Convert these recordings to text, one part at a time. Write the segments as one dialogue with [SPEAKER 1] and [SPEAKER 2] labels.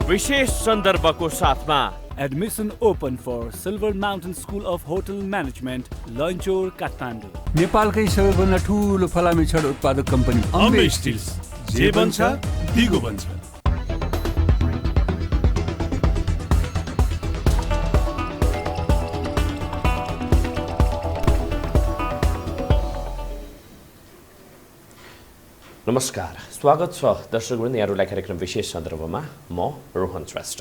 [SPEAKER 1] विशेष सन्दर्भको साथमा
[SPEAKER 2] Admission open for Silver Mountain School of Hotel Management, Lanchor, Kathmandu.
[SPEAKER 3] नेपालकै सबैभन्दा ठुलो फलामे छड उत्पादक कम्पनी
[SPEAKER 4] अम्बे स्टिल्स जे बन्छ दिगो बन्छ।
[SPEAKER 1] नमस्कार, स्वागत छ दर्शकवृन्द यहाँहरूलाई कार्यक्रम विशेष सन्दर्भमा। म रोहन श्रेष्ठ।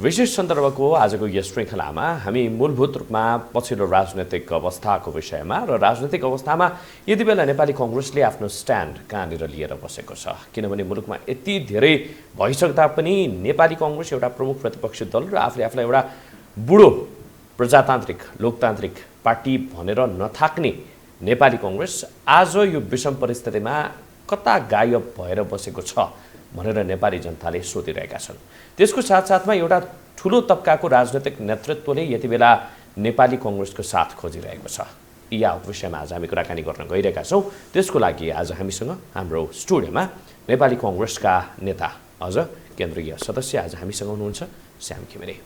[SPEAKER 1] विशेष सन्दर्भको आजको यस श्रृङ्खलामा हामी मूलभूत रूपमा पछिल्लो राजनैतिक अवस्थाको विषयमा र राजनैतिक अवस्थामा यति बेला नेपाली कङ्ग्रेसले आफ्नो स्ट्यान्ड कहाँनिर लिएर बसेको छ, किनभने मुलुकमा यति धेरै भइसक्दा पनि नेपाली कङ्ग्रेस एउटा प्रमुख प्रतिपक्षी दल र आफूले आफूलाई एउटा बुढो प्रजातान्त्रिक लोकतान्त्रिक पार्टी भनेर नथाक्ने नेपाली कङ्ग्रेस आज यो विषम परिस्थितिमा कता गायब भएर बसेको छ भनेर नेपाली जनताले सोधिरहेका छन्। त्यसको साथसाथमा एउटा ठुलो तबकाको राजनैतिक नेतृत्वले यति बेला नेपाली कङ्ग्रेसको साथ खोजिरहेको छ। या विषयमा आज हामी कुराकानी गर्न गइरहेका छौँ। त्यसको लागि आज हामीसँग हाम्रो स्टुडियोमा नेपाली कङ्ग्रेसका नेता अझ केन्द्रीय सदस्य आज हामीसँग हुनुहुन्छ श्याम घिमिरे।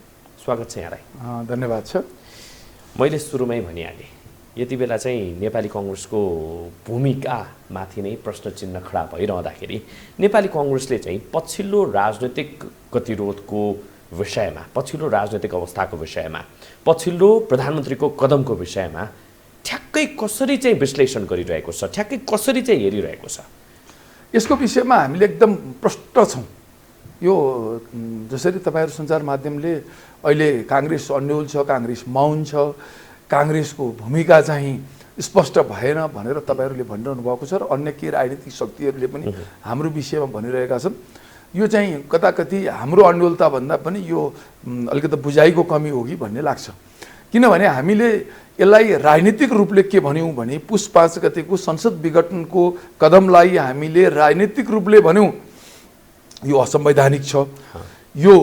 [SPEAKER 1] स्वागत छ यहाँलाई।
[SPEAKER 5] धन्यवाद छ।
[SPEAKER 1] मैले सुरुमै भनिहालेँ, यति बेला चाहिँ नेपाली कङ्ग्रेसको भूमिकामाथि नै प्रश्न चिन्ह खडा भइरहँदाखेरि नेपाली कङ्ग्रेसले चाहिँ पछिल्लो राजनैतिक गतिरोधको विषयमा, पछिल्लो राजनैतिक अवस्थाको विषयमा, पछिल्लो प्रधानमन्त्रीको कदमको विषयमा ठ्याक्कै कसरी चाहिँ विश्लेषण गरिरहेको छ, ठ्याक्कै कसरी चाहिँ हेरिरहेको छ?
[SPEAKER 5] यसको विषयमा हामीले एकदम प्रष्ट छौँ। यो जसरी तपाईँहरू सञ्चार माध्यमले अहिले काङ्ग्रेस अन्यल छ, काङ्ग्रेस मौन छ, काङ्ग्रेसको भूमिका चाहिँ स्पष्ट भएन भनेर तपाईँहरूले भनिरहनु भएको छ र अन्य केही राजनीतिक शक्तिहरूले पनि हाम्रो विषयमा भनिरहेका छन्। यो चाहिँ कताकति हाम्रो अन्यलता भन्दा पनि यो अलिकति बुझाइको कमी हो कि भन्ने लाग्छ। किनभने हामीले यसलाई राजनीतिक रूपले के भन्यौँ भने पुस 5 गतेको संसद विघटनको कदमलाई हामीले राजनीतिक रूपले भन्यौँ यो असंवैधानिक छ, यो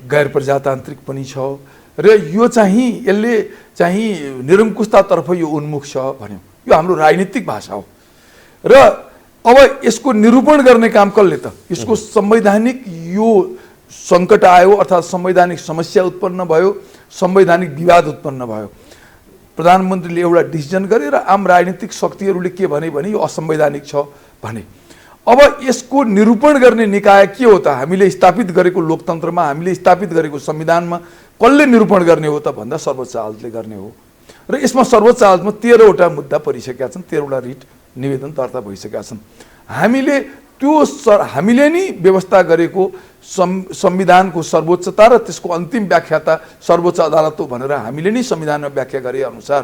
[SPEAKER 5] गैर प्रजातान्त्रिक पनि छ र यो चाहिँ यसले चाहिँ निरङ्कुशतातर्फ यो उन्मुख छ भन्यो। यो हाम्रो राजनीतिक भाषा हो र अब यसको निरूपण गर्ने काम कसले त? यसको संवैधानिक यो सङ्कट आयो अर्थात् संवैधानिक समस्या उत्पन्न भयो, संवैधानिक विवाद उत्पन्न भयो। प्रधानमन्त्रीले एउटा डिसिजन गरे र आम राजनीतिक शक्तिहरूले के भने यो असंवैधानिक छ भने। अब यसको निरूपण गर्ने निकाय के हो त? हामीले स्थापित गरेको लोकतन्त्रमा, हामीले स्थापित गरेको संविधानमा कसले निरूपण गर्ने हो त भन्दा सर्वोच्च अदालतले गर्ने हो। र यसमा सर्वोच्च अदालतमा 13 वटा मुद्दा परिसकेका छन्, 13 वटा रिट निवेदन दर्ता भइसकेका छन्। हामीले नै व्यवस्था गरेको संविधानको सर्वोच्चता र त्यसको अन्तिम व्याख्याता सर्वोच्च अदालत हो भनेर हामीले नै संविधानमा व्याख्या गरे अनुसार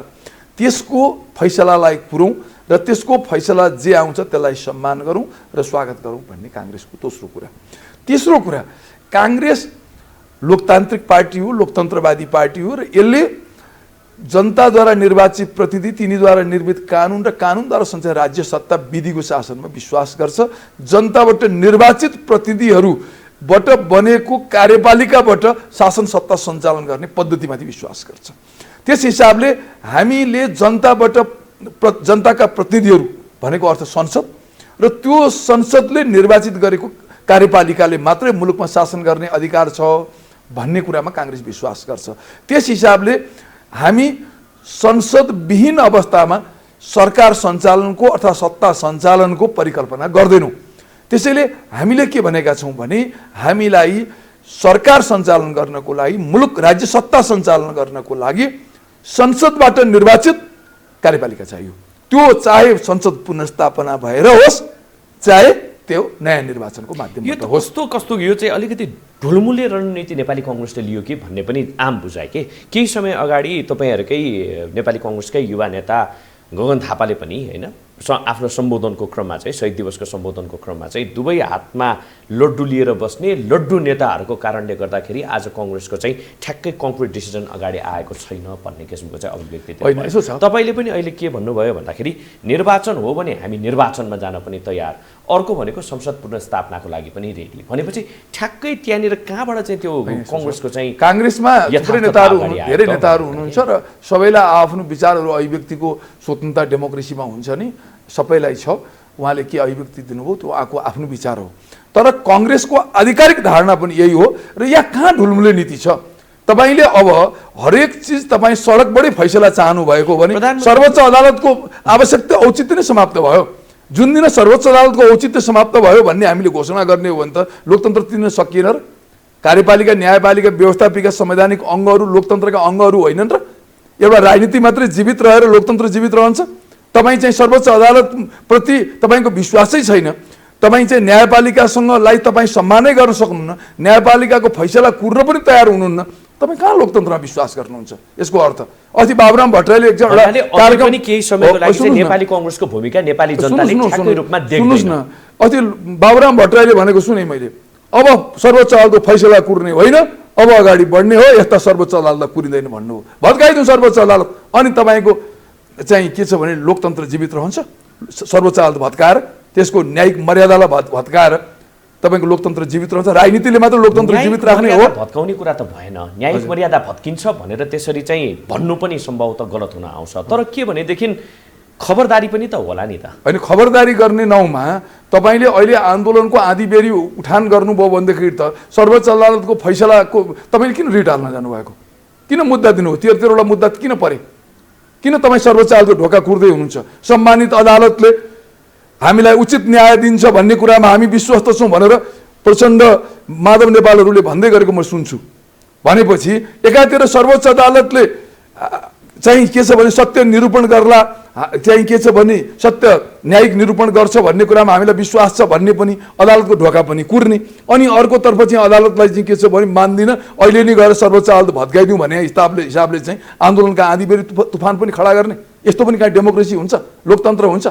[SPEAKER 5] त्यसको फैसलालाई पुरौँ र त्यसको फैसला जे आउँछ त्यसलाई सम्मान गरौँ र स्वागत गरौँ भन्ने काङ्ग्रेसको दोस्रो कुरा। तेस्रो कुरा, काङ्ग्रेस लोकतान्त्रिक पार्टी हो, लोकतन्त्रवादी पार्टी हो र यसले जनताद्वारा निर्वाचित प्रतिनिधि, तिनीद्वारा निर्मित कानुन र कानुनद्वारा सञ्चालित राज्य सत्ता विधिको शासनमा विश्वास गर्छ। जनताबाट निर्वाचित प्रतिनिधिहरूबाट बनेको कार्यपालिकाबाट शासन सत्ता सञ्चालन गर्ने पद्धतिमाथि विश्वास गर्छ। त्यस हिसाबले हामीले जनताका प्रतिनिधिहरू भनेको अर्थ संसद र त्यो संसदले निर्वाचित गरेको कार्यपालिकाले मात्रै मुलुकमा शासन गर्ने अधिकार छ भन्ने कुरामा काङ्ग्रेस विश्वास गर्छ। त्यस हिसाबले हामी संसदविहीन अवस्थामा सरकार सञ्चालनको अर्थात् सत्ता सञ्चालनको परिकल्पना गर्दैनौँ। त्यसैले हामीले के भनेका छौँ भने हामीलाई सरकार सञ्चालन गर्नको लागि, मुलुक राज्य सत्ता सञ्चालन गर्नको लागि संसदबाट निर्वाचित कार्यपालिका चाहियो। त्यो चाहे संसद पुनर्स्थापना भएर होस्, चाहे त्यो नयाँ निर्वाचनको माध्यमबाट होस्।
[SPEAKER 1] कस्तो यो चाहिँ अलिकति ढुलमुले रणनीति नेपाली कङ्ग्रेसले लियो कि भन्ने पनि आम बुझाए कि केही समय अगाडि तपाईँहरूकै नेपाली कङ्ग्रेसकै युवा नेता गगन थापाले पनि होइन आफ्नो सम्बोधनको क्रममा चाहिँ शहीद दिवसको सम्बोधनको क्रममा चाहिँ दुवै हातमा लड्डु लिएर बस्ने लड्डु नेताहरूको कारणले गर्दाखेरि आज कङ्ग्रेसको चाहिँ ठ्याक्कै कङ्क्रिट डिसिजन अगाडि आएको छैन भन्ने किसिमको चाहिँ अभिव्यक्ति थियो। तपाईँले पनि अहिले के भन्नुभयो भन्दाखेरि निर्वाचन हो भने हामी निर्वाचनमा जान पनि तयार, अर्को भनेको संसद पुनर्स्थापनाको लागि पनि रेडी भनेपछि ठ्याक्कै त्यहाँनिर कहाँबाट चाहिँ त्यो कङ्ग्रेसको चाहिँ
[SPEAKER 5] काङ्ग्रेसमा धेरै नेताहरू हुनुहुन्छ र सबैलाई आफ्नो विचारहरू अभिव्यक्तिको स्वतन्त्रता डेमोक्रेसीमा हुन्छ नि, सबैलाई छ। उहाँले के अभिव्यक्ति दिनुभयो त्यो आफ्नो विचार हो। तर कांग्रेसको आधिकारिक धारणा पनि यही हो र यहाँ कहाँ ढुलमुले नीति छ। तपाईले अब हरेक चिज तपाईँ सडकबाटै फैसला चाहनु भएको भने सर्वोच्च अदालतको आवश्यकता औचित्य नै समाप्त भयो। जुन दिन सर्वोच्च अदालतको औचित्य समाप्त भयो भन्ने हामीले घोषणा गर्ने हो भने त लोकतन्त्र तिर्न सकिएन र? कार्यपालिका न्यायपालिका व्यवस्थापिका संवैधानिक अङ्गहरू लोकतन्त्रका अङ्गहरू होइनन् र? एउटा राजनीति मात्रै जीवित रहेर लोकतन्त्र जीवित रहन्छ? तपाईँ चाहिँ सर्वोच्च अदालत प्रति तपाईँको विश्वासै छैन, तपाईँ चाहिँ न्यायपालिकासँगलाई तपाईँ सम्मानै गर्न सक्नुहुन्न, न्यायपालिकाको फैसला कुर्न पनि तयार हुनुहुन्न, तपाईँ कहाँ लोकतन्त्रमा विश्वास गर्नुहुन्छ? यसको अर्थ अस्ति बाबुराम भट्टराईले
[SPEAKER 1] केही समयको लागि चाहिँ नेपाली कांग्रेसको भूमिका नेपाली जनताले ठ्याक्कै रूपमा
[SPEAKER 5] सुन्नुस् न, अस्ति बाबुराम भट्टराईले भनेको सुने मैले, अब सर्वोच्च अदालतको फैसला कुर्ने होइन, अब अगाडि बढ्ने हो, यस्ता सर्वोच्च अदालत कुरिँदैन भन्नु हो। भत्काइदिउँ सर्वोच्च अदालत, अनि तपाईँको चाहिँ के छ भने लोकतन्त्र जीवित रहन्छ। सर्वोच्च अदालत भत्काएर त्यसको न्यायिक मर्यादालाई भत्काएर तपाईको लोकतन्त्र जीवित रहन्छ। राजनीतिले मात्र लोकतन्त्र जीवित राख्ने हो?
[SPEAKER 1] भत्काउने कुरा त भएन, न्यायिक मर्यादा भत्किन्छ भनेर त्यसरी चाहिँ भन्नु पनि सम्भवतः गलत हुन आउँछ। तर के भनेदेखि खबरदारी पनि त होला नि त।
[SPEAKER 5] होइन, खबरदारी गर्ने नाउँमा तपाईँले अहिले आन्दोलनको आँधीबेरी उठान गर्नुभयो भनेदेखि त सर्वोच्च अदालतको फैसलाको तपाईँले किन रिट हाल्न जानुभएको? किन मुद्दा दिनु हो? 13 मुद्दा किन परे? किन तपाईँ सर्वोच्च अदालतको ढोका कुर्दै हुनुहुन्छ? सम्मानित अदालतले हामीलाई उचित न्याय दिन्छ भन्ने कुरामा हामी विश्वस्त छौँ भनेर प्रचण्ड माधव नेपालहरूले भन्दै गरेको म सुन्छु। भनेपछि एकातिर सर्वोच्च अदालतले चाहिँ के छ भने सत्य निरूपण गर्ला, चाहिँ के छ भने सत्य न्यायिक निरूपण गर्छ भन्ने कुरामा हामीलाई विश्वास छ भन्ने पनि अदालतको ढोका पनि कुर्ने, अनि अर्कोतर्फ चाहिँ अदालतलाई चाहिँ के छ भने मान्दिनँ अहिले नै गएर सर्वोच्च अदालत भत्काइदिउँ भन्ने हिसाबले चाहिँ आन्दोलनका आँधीबेरी तुफान पनि खडा गर्ने। यस्तो पनि कहाँ डेमोक्रेसी हुन्छ, लोकतन्त्र हुन्छ?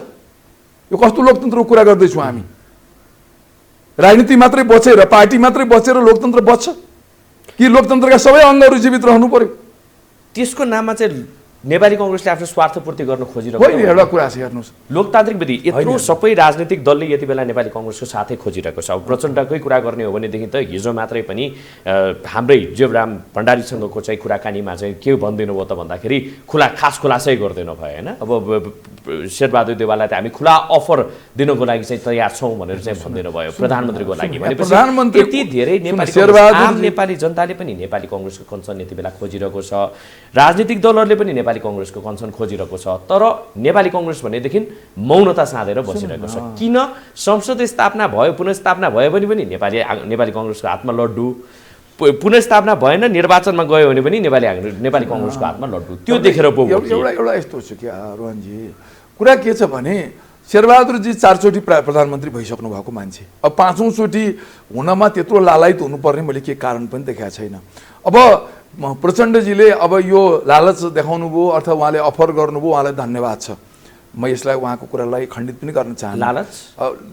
[SPEAKER 5] यो कस्तो लोकतन्त्रको कुरा गर्दैछौँ हामी? राजनीति मात्रै बचेर, पार्टी मात्रै बचेर लोकतन्त्र बच्छ कि लोकतन्त्रका सबै अङ्गहरू जीवित रहनु पर्यो?
[SPEAKER 1] त्यसको नाममा चाहिँ नेपाली कांग्रेसले आफ्नो स्वार्थपूर्ति गर्न खोजिरहेको
[SPEAKER 5] होइन। एउटा कुरा छ हेर्नुहोस्,
[SPEAKER 1] लोकतान्त्रिक विधि यत्रो सबै राजनीतिक दलले यति बेला नेपाली कांग्रेसको साथै खोजिरहेको छ। प्रचण्डकै कुरा गर्ने हो भनेदेखि त हिजो मात्रै पनि हाम्रै जेवराम भण्डारीसँगको चाहिँ कुराकानीमा चाहिँ के भनिदिनु भयो त भन्दाखेरि खास खुलासै गरिदिनु भयो होइन। अब शेरबहादुर देवाललाई त हामी खुला अफर दिनको लागि चाहिँ तयार छौँ भनेर चाहिँ भनिदिनु भयो प्रधानमन्त्रीको लागि। भनेपछि यति धेरै नेपाली जनताले पनि नेपाली कांग्रेसको कन्सर्न यति बेला खोजिरहेको छ, राजनीतिक दलहरूले पनि नेपाली कांग्रेसको कन्सर्न खोजिरहेको छ। तर नेपाली कांग्रेस भनेदेखि मौनता साधेर बसिरहेको छ। किन? संसद स्थापना भयो, पुनर्स्थापना भयो भने पनि नेपाली कांग्रेसको हातमा लड्डु, पुनर्स्थापना भएन निर्वाचनमा गयो भने पनि नेपाली कांग्रेसको हातमा लड्डु, त्यो देखेर पो
[SPEAKER 5] एउटा यस्तो छ कि रोहनजी, कुरा के छ भने शेरबहादुरजी 4 चोटि प्रधानमन्त्री भइसक्नु भएको मान्छे, अब 5औं चोटि हुनमा त्यत्रो लालायित हुनुपर्ने मैले के कारण पनि देखाएको छैन। अब प्रचण्डजीले अब यो लालच देखाउनु भयो अथवा उहाँले अफर गर्नुभयो, उहाँलाई धन्यवाद छ। म यसलाई उहाँको कुरालाई खण्डित पनि गर्न चाहन्छु।
[SPEAKER 1] लालच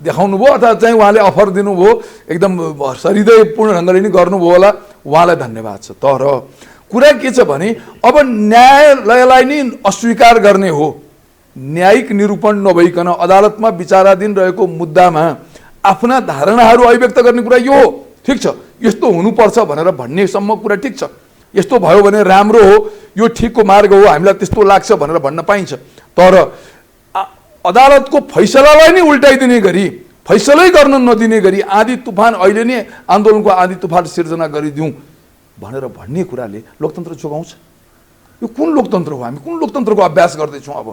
[SPEAKER 5] देखाउनु भयो अथवा चाहिँ उहाँले अफर दिनुभयो, एकदम हृदयपूर्ण ढङ्गले नै गर्नुभयो होला, उहाँलाई धन्यवाद छ। तर कुरा के छ भने अब न्यायालयलाई नै अस्वीकार गर्ने हो, न्यायिक निरूपण नभइकन अदालतमा विचाराधीन रहेको मुद्दामा आफ्ना धारणाहरू अभिव्यक्त गर्ने कुरा यो हो। ठिक छ, यस्तो हुनुपर्छ भनेर भन्नेसम्म कुरा ठिक छ, यस्तो भयो भने राम्रो हो, यो ठिकको मार्ग हो, हामीलाई त्यस्तो लाग्छ भनेर भन्न पाइन्छ। तर अदालतको फैसलालाई नै उल्टाइदिने गरी, फैसलै गर्न नदिने गरी आँधी तुफान अहिले नै आन्दोलनको आँधी तुफान सिर्जना गरिदिउँ भनेर भन्ने कुराले लोकतन्त्र जोगाउँछ? यो कुन लोकतन्त्र हो? हामी कुन लोकतन्त्रको अभ्यास गर्दैछौँ? अब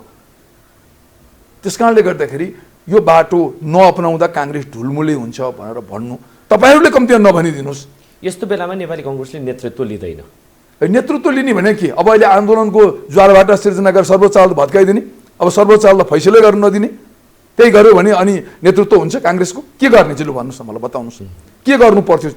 [SPEAKER 5] त्यस कारणले गर्दाखेरि यो बाटो नअपनाउँदा काङ्ग्रेस ढुलमुले हुन्छ भनेर भन्नु तपाईँहरूले कम्ती नभनिदिनुहोस्।
[SPEAKER 1] यस्तो बेलामा नेपाली कांग्रेसले नेतृत्व लिँदैन।
[SPEAKER 5] नेतृत्व लिने भने के? अब अहिले आन्दोलनको ज्वारबाट सिर्जना गरेर सर्वोच्च अदालत भत्काइदिने, अब सर्वोच्च अदालत फैसलै गर्न नदिने, त्यही गर्यो भने अनि नेतृत्व हुन्छ काङ्ग्रेसको? के गर्ने चाहिँ लु भन्नुहोस् न, मलाई बताउनुहोस्, के गर्नु पर्थ्यो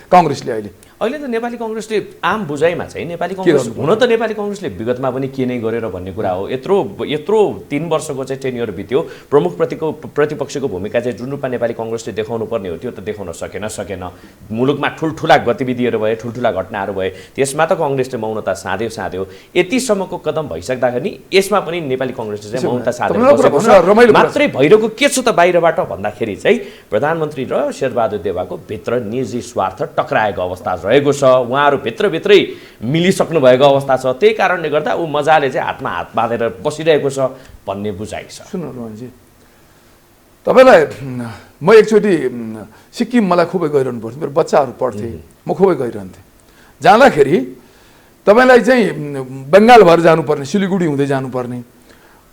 [SPEAKER 5] काङ्ग्रेसले? अहिले
[SPEAKER 1] त नेपाली कांग्रेसले आम बुझाइमा चाहिँ नेपाली कांग्रेस हुन त नेपाली कांग्रेसले विगतमा पनि के नै गरेर भन्ने कुरा हो। यत्रो 3 वर्षको चाहिँ टेन्योर बित्यो, प्रमुख प्रतिपक्षको भूमिका चाहिँ जुन रूपमा नेपाली कांग्रेसले देखाउनु पर्ने हो त्यो त देखाउन सकेन। मुलुकमा ठुल्ठुला गतिविधिहरू भए, ठुल्ठुला घटनाहरू भए, त्यसमा त कांग्रेसले मौनता साध्यो। यतिसम्मको कदम भइसक्दाखेरि यसमा पनि नेपाली कांग्रेसले चाहिँ मौनता साधेर बसेको छ। मात्रै भइरहेको के छ त बाहिरबाट भन्दाखेरि चाहिँ प्रधानमन्त्री र शेरबहादुर देवाको भित्र निजी स्वार्थ टक्राएको अवस्था रहेको छ, उहाँहरू भित्रभित्रै मिलिसक्नु भएको अवस्था छ। त्यही कारणले गर्दा ऊ मजाले चाहिँ हातमा हात बाँधेर बसिरहेको छ भन्ने बुझाइ छ।
[SPEAKER 5] सुन्नु रोहनजी, तपाईँलाई म एकचोटि सिक्किम मलाई खुबै गइरहनु पर्थ्यो, मेरो बच्चाहरू पढ्थे, म खुबै गइरहन्थेँ। जाँदाखेरि तपाईँलाई चाहिँ बङ्गाल भएर जानुपर्ने, सिलिगुडी हुँदै जानुपर्ने,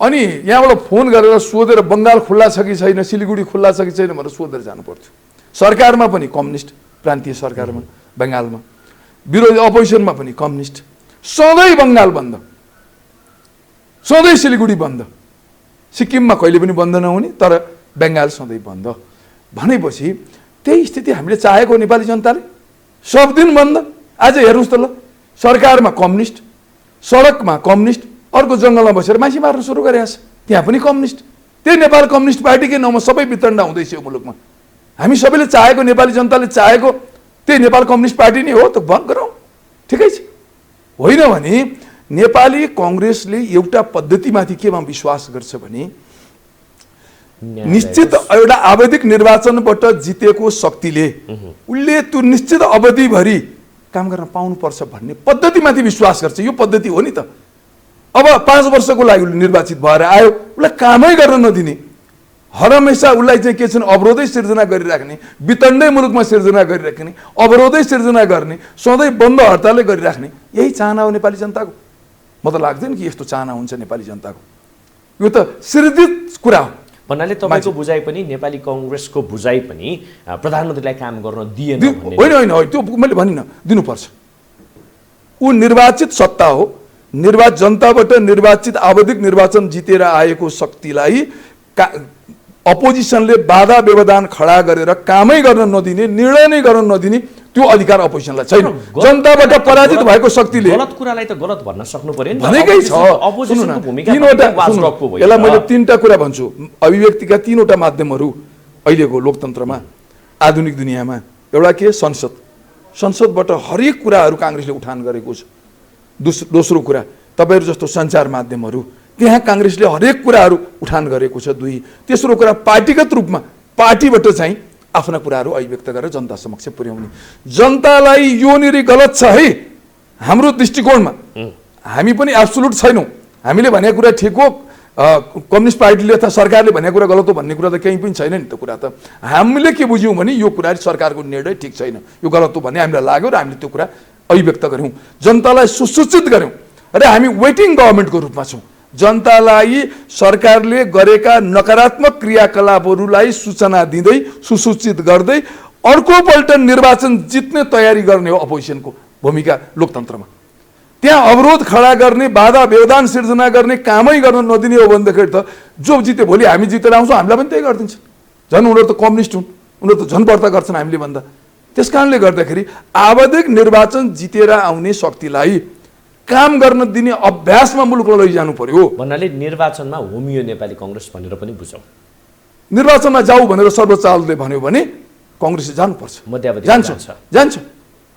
[SPEAKER 5] अनि यहाँबाट फोन गरेर सोधेर बङ्गाल खुल्ला छ कि छैन, सिलिगुडी खुल्ला छ कि छैन भनेर सोधेर जानु पर्थ्यो। सरकारमा पनि कम्युनिस्ट, प्रान्तीय सरकारमा बङ्गालमा, विरोधी अपोजिसनमा पनि कम्युनिस्ट, सधैँ बङ्गाल बन्द, सधैँ सिलिगुडी बन्द, सिक्किममा कहिले पनि बन्द नहुने, तर बङ्गाल सधैँ बन्द भनेपछि त्यही स्थिति हामीले चाहेको नेपाली जनताले। सब दिन बन्द। आज हेर्नुहोस् त ल, सरकारमा कम्युनिस्ट, सडकमा कम्युनिस्ट, अर्को जङ्गलमा बसेर मान्छे मार्न सुरु गरेको छ, त्यहाँ पनि कम्युनिस्ट। त्यही नेपाल कम्युनिस्ट पार्टीकै नाउँमा सबै वितण्डा हुँदैछ यो मुलुकमा। हामी सबैले चाहेको, नेपाली जनताले चाहेको त्यही नेपाल कम्युनिस्ट पार्टी नै हो त, बन्द गरौँ, ठिकै छ। होइन भने नेपाली कङ्ग्रेसले एउटा पद्धतिमाथि केमा विश्वास गर्छ भने निश्चित एउटा आवधिक निर्वाचनबाट जितेको शक्तिले उसले त्यो निश्चित अवधिभरि काम गर्न पाउनुपर्छ भन्ने पद्धतिमाथि विश्वास गर्छ। यो पद्धति हो नि त। अब 5 वर्षको लागि उसले निर्वाचित भएर आयो, उसलाई कामै गर्न नदिने, हरहमेसा उसलाई चाहिँ के छन् अवरोधै सिर्जना गरिराख्ने, वितण्डै मुलुकमा सिर्जना गरिराख्ने, अवरोधै सिर्जना गर्ने, सधैँ बन्द हडतालै गरिराख्ने, यही चाहना हो नेपाली जनताको। म त लाग्दैन कि यस्तो चाहना हुन्छ नेपाली जनताको। यो त सृजित कुरा हो।
[SPEAKER 1] भन्नाले तपाईँको बुझाइ पनि, नेपाली कङ्ग्रेसको बुझाइ पनि प्रधानमन्त्रीलाई काम गर्न दिएन भन्ने?
[SPEAKER 5] होइन होइन, त्यो मैले भनिनँ, दिनुपर्छ। ऊ निर्वाचित सत्ता हो, जनताबाट निर्वाचित आवधिक निर्वाचन जितेर आएको शक्तिलाई अपोजिसनले बाधा व्यवधान खडा गरेर कामै गर्न नदिने, निर्णय नै गर्न नदिने त्यो अधिकार अपोजिसनलाई छैन। जनताबाट पराजित भएको शक्तिले
[SPEAKER 1] गलत कुरालाई त गलत भन्न सक्नु पर्यो नि।
[SPEAKER 5] भनेकै छ।
[SPEAKER 1] अपोजिसनको भूमिका
[SPEAKER 5] यसलाई मैले 3टा कुरा भन्छु। अभिव्यक्तिका 3वटा माध्यमहरू अहिलेको लोकतन्त्रमा, आधुनिक दुनियाँमा। एउटा के, संसद, संसदबाट हरेक कुराहरू काङ्ग्रेसले उठान गरेको छ। दोस्रो कुरा तपाईँहरू जस्तो सञ्चार माध्यमहरू, त्यहाँ काङ्ग्रेसले हरेक कुराहरू उठान गरेको छ। 2, तेस्रो कुरा पार्टीगत रूपमा पार्टीबाट चाहिँ आफ्ना कुराहरू अभिव्यक्त गरेर जनता समक्ष पुर्याउने। जनतालाई यो निरी गलत छ है हाम्रो दृष्टिकोणमा, हामी पनि एब्सोल्युट छैनौँ। हामीले भनेको कुरा ठिक हो, कम्युनिस्ट पार्टीले अथवा सरकारले भनेको कुरा गलत हो भन्ने कुरा त केही पनि छैन नि त। कुरा त हामीले के बुझ्यौँ भने यो कुरा सरकारको निर्णय ठिक छैन, यो गलत हो भन्ने हामीलाई लाग्यो र हामीले त्यो कुरा अभिव्यक्त गऱ्यौँ, जनतालाई सुसूचित गऱ्यौँ। र हामी वेटिङ गभर्मेन्टको रूपमा छौँ। जनतालाई सरकारले गरेका नकारात्मक क्रियाकलापहरूलाई सूचना दिँदै, सुसूचित गर्दै अर्कोपल्ट निर्वाचन जित्ने तयारी गर्ने हो अपोजिसनको भूमिका लोकतन्त्रमा। त्यहाँ अवरोध खडा गर्ने, बाधा व्यवधान सिर्जना गर्ने, कामै गर्न नदिने हो भन्दाखेरि त जो जिते भोलि हामी जितेर आउँछौँ हामीलाई पनि त्यही गरिदिन्छ। झन् उनीहरू त कम्युनिस्ट हुन्, उनीहरू त झन् बढ्ता गर्छन् हामीले भन्दा। त्यस कारणले गर्दाखेरि आवधिक निर्वाचन जितेर आउने शक्तिलाई काम गर्न दिने अभ्यासमा मुलुकलाई लैजानु पर्यो।
[SPEAKER 1] भन्नाले निर्वाचनमा होमियो नेपाली कङ्ग्रेस भनेर पनि बुझौँ।
[SPEAKER 5] निर्वाचनमा जाऊ भनेर सर्वोच्च अदालतले भन्यो भने कङ्ग्रेसले जानुपर्छ, जान्छ।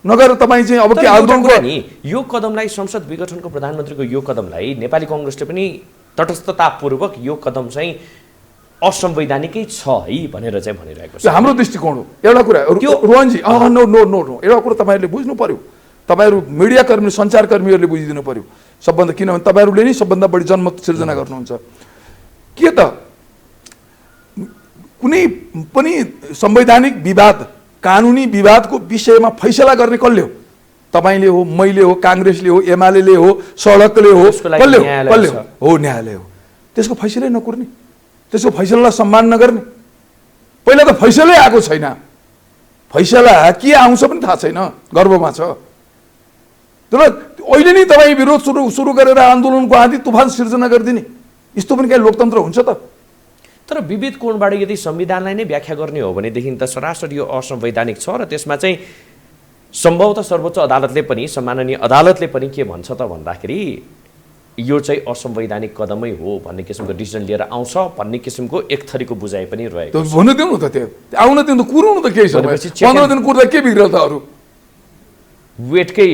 [SPEAKER 5] नगएर तपाईँ चाहिँ अब के आन्दोलनको
[SPEAKER 1] नि यो कदमलाई, संसद विघटनको प्रधानमन्त्रीको यो कदमलाई नेपाली कङ्ग्रेसले पनि तटस्थतापूर्वक यो कदम चाहिँ असंवैधानिकै छ है भनेर चाहिँ भनिरहेको छ।
[SPEAKER 5] हाम्रो दृष्टिकोण हो। एउटा कुरा रोहनजी, नो, एउटा कुरा तपाईँहरूले बुझ्नु पर्यो। तपाईँहरू मिडियाकर्मी, सञ्चारकर्मीहरूले बुझिदिनु पर्यो सबभन्दा, किनभने तपाईँहरूले नै सबभन्दा बढी जनमत सिर्जना गर्नुहुन्छ। के त कुनै पनि संवैधानिक विवाद, कानुनी विवादको विषयमा फैसला गर्ने कसले हो? तपाईँले हो, मैले हो, काङ्ग्रेसले हो, एमाले हो, सडकले हो, कसले हो? न्यायालय हो। त्यसको फैसलै नकुर्ने, त्यसको फैसलालाई सम्मान नगर्ने। पहिला त फैसलै आएको छैन, फैसला के आउँछ पनि थाहा छैन, गर्वमा छ। तर अहिले नै तपाईँ विरोध सुरु गरेर आन्दोलनको आदि तुफान सिर्जना गरिदिने, यस्तो पनि कहीँ लोकतन्त्र हुन्छ त?
[SPEAKER 1] तर विविध कोणबाट यदि संविधानलाई नै व्याख्या गर्ने हो भनेदेखि त सरासर यो असंवैधानिक छ र त्यसमा चाहिँ सम्भवतः सर्वोच्च अदालतले पनि, सम्माननीय अदालतले पनि के भन्छ त भन्दाखेरि यो चाहिँ असंवैधानिक कदमै हो भन्ने किसिमको डिसिजन लिएर आउँछ भन्ने किसिमको एक थरीको बुझाइ पनि रहेको छ।
[SPEAKER 5] भन्नु दिउँ न त, त्यो आउन दिउँ त, कुराउनु त केही छ। 15 दिन कुर्दा के बिग्रेल त? अरू
[SPEAKER 1] वेटकै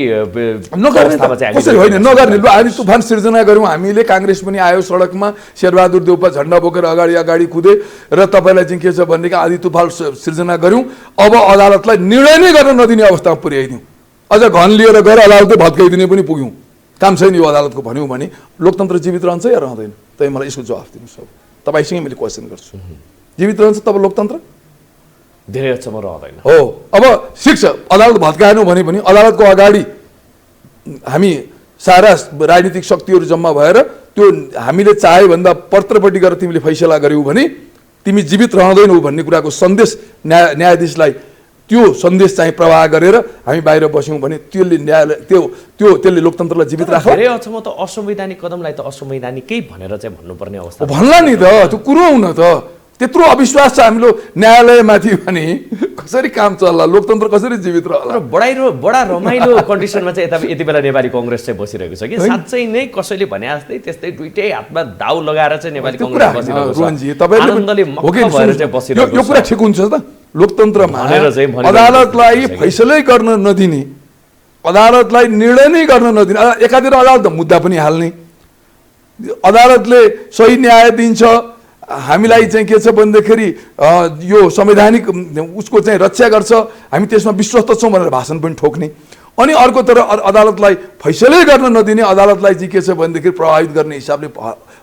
[SPEAKER 5] नगर्ने, कसरी होइन नगर्ने। आदि तुफान सिर्जना गऱ्यौँ हामीले, काङ्ग्रेस पनि आयो सडकमा, शेरबहादुर देउपा झन्डा बोकेर अगाडि कुदे र तपाईँलाई चाहिँ के छ भनेदेखि आदि तुफान सिर्जना गऱ्यौँ। अब अदालतलाई निर्णय नै गर्न नदिने अवस्थामा पुर्याइदिउँ, अझ घन लिएर गएर अदालतले भत्काइदिने पनि पुग्यौँ। काम छैन यो अदालतको भन्यौँ भने लोकतन्त्र जीवित रहन्छ या रहँदैन? तपाईँ मलाई यसको जवाफ दिनुहोस्। अब तपाईँसँगै मैले क्वेसन गर्छु, जीवित रहन्छ तब लोकतन्त्र
[SPEAKER 1] धेरै हदसम्म रहँदैन।
[SPEAKER 5] हो। अब शिक्षा अदालत भत्काएनौँ भने पनि अदालतको अगाडि हामी सारा राजनीतिक शक्तिहरू जम्मा भएर त्यो हामीले चाहे भन्दा पत्रपट्टि गएर तिमीले फैसला गर्यौ भने तिमी जीवित रहँदैनौ भन्ने कुराको सन्देश न्यायाधीशलाई त्यो सन्देश चाहिँ प्रवाह गरेर हामी बाहिर बस्यौँ भने त्यसले न्यायालय त्यसले लोकतन्त्रलाई जीवित राख्छ।
[SPEAKER 1] धेरै हदसम्म त असंवैधानिक कदमलाई त असंवैधानिकै भनेर चाहिँ भन्नुपर्ने अवस्था
[SPEAKER 5] भन्ला नि त, त्यो कुरो हुन त त्यत्रो अविश्वास छ हामीलो न्यायालयमाथि भने कसरी काम चल्ला, लोकतन्त्र कसरी जीवित रहला।
[SPEAKER 1] बडा रमाइलो कन्डिसनमा चाहिँ यति बेला नेपाली कङ्ग्रेस चाहिँ बसिरहेको छ कि साँच्चै नै कसैले भने जस्तै त्यस्तै दुईटै हातमा दाउ लगाएर चाहिँ नेपाली कङ्ग्रेस बसिरहेको छ। आनन्दले मक्ख भएर चाहिँ बसिरहेको छ।
[SPEAKER 5] यो कुरा ठिक हुन्छ त? लोकतन्त्रमा अदालतलाई फैसलै गर्न नदिने, अदालतलाई निर्णय नै गर्न नदिने, एकातिर अदालत मुद्दा पनि हाल्ने, अदालतले सही न्याय दिन्छ हामीलाई चाहिँ के छ भन्दाखेरि यो संवैधानिक उसको चाहिँ रक्षा गर्छ हामी त्यसमा विश्वस्त छौँ भनेर भाषण पनि ठोक्ने, अनि अर्कोतिर अदालतलाई फैसलै गर्न नदिने, अदालतलाई चाहिँ के छ भनेदेखि प्रभावित गर्ने हिसाबले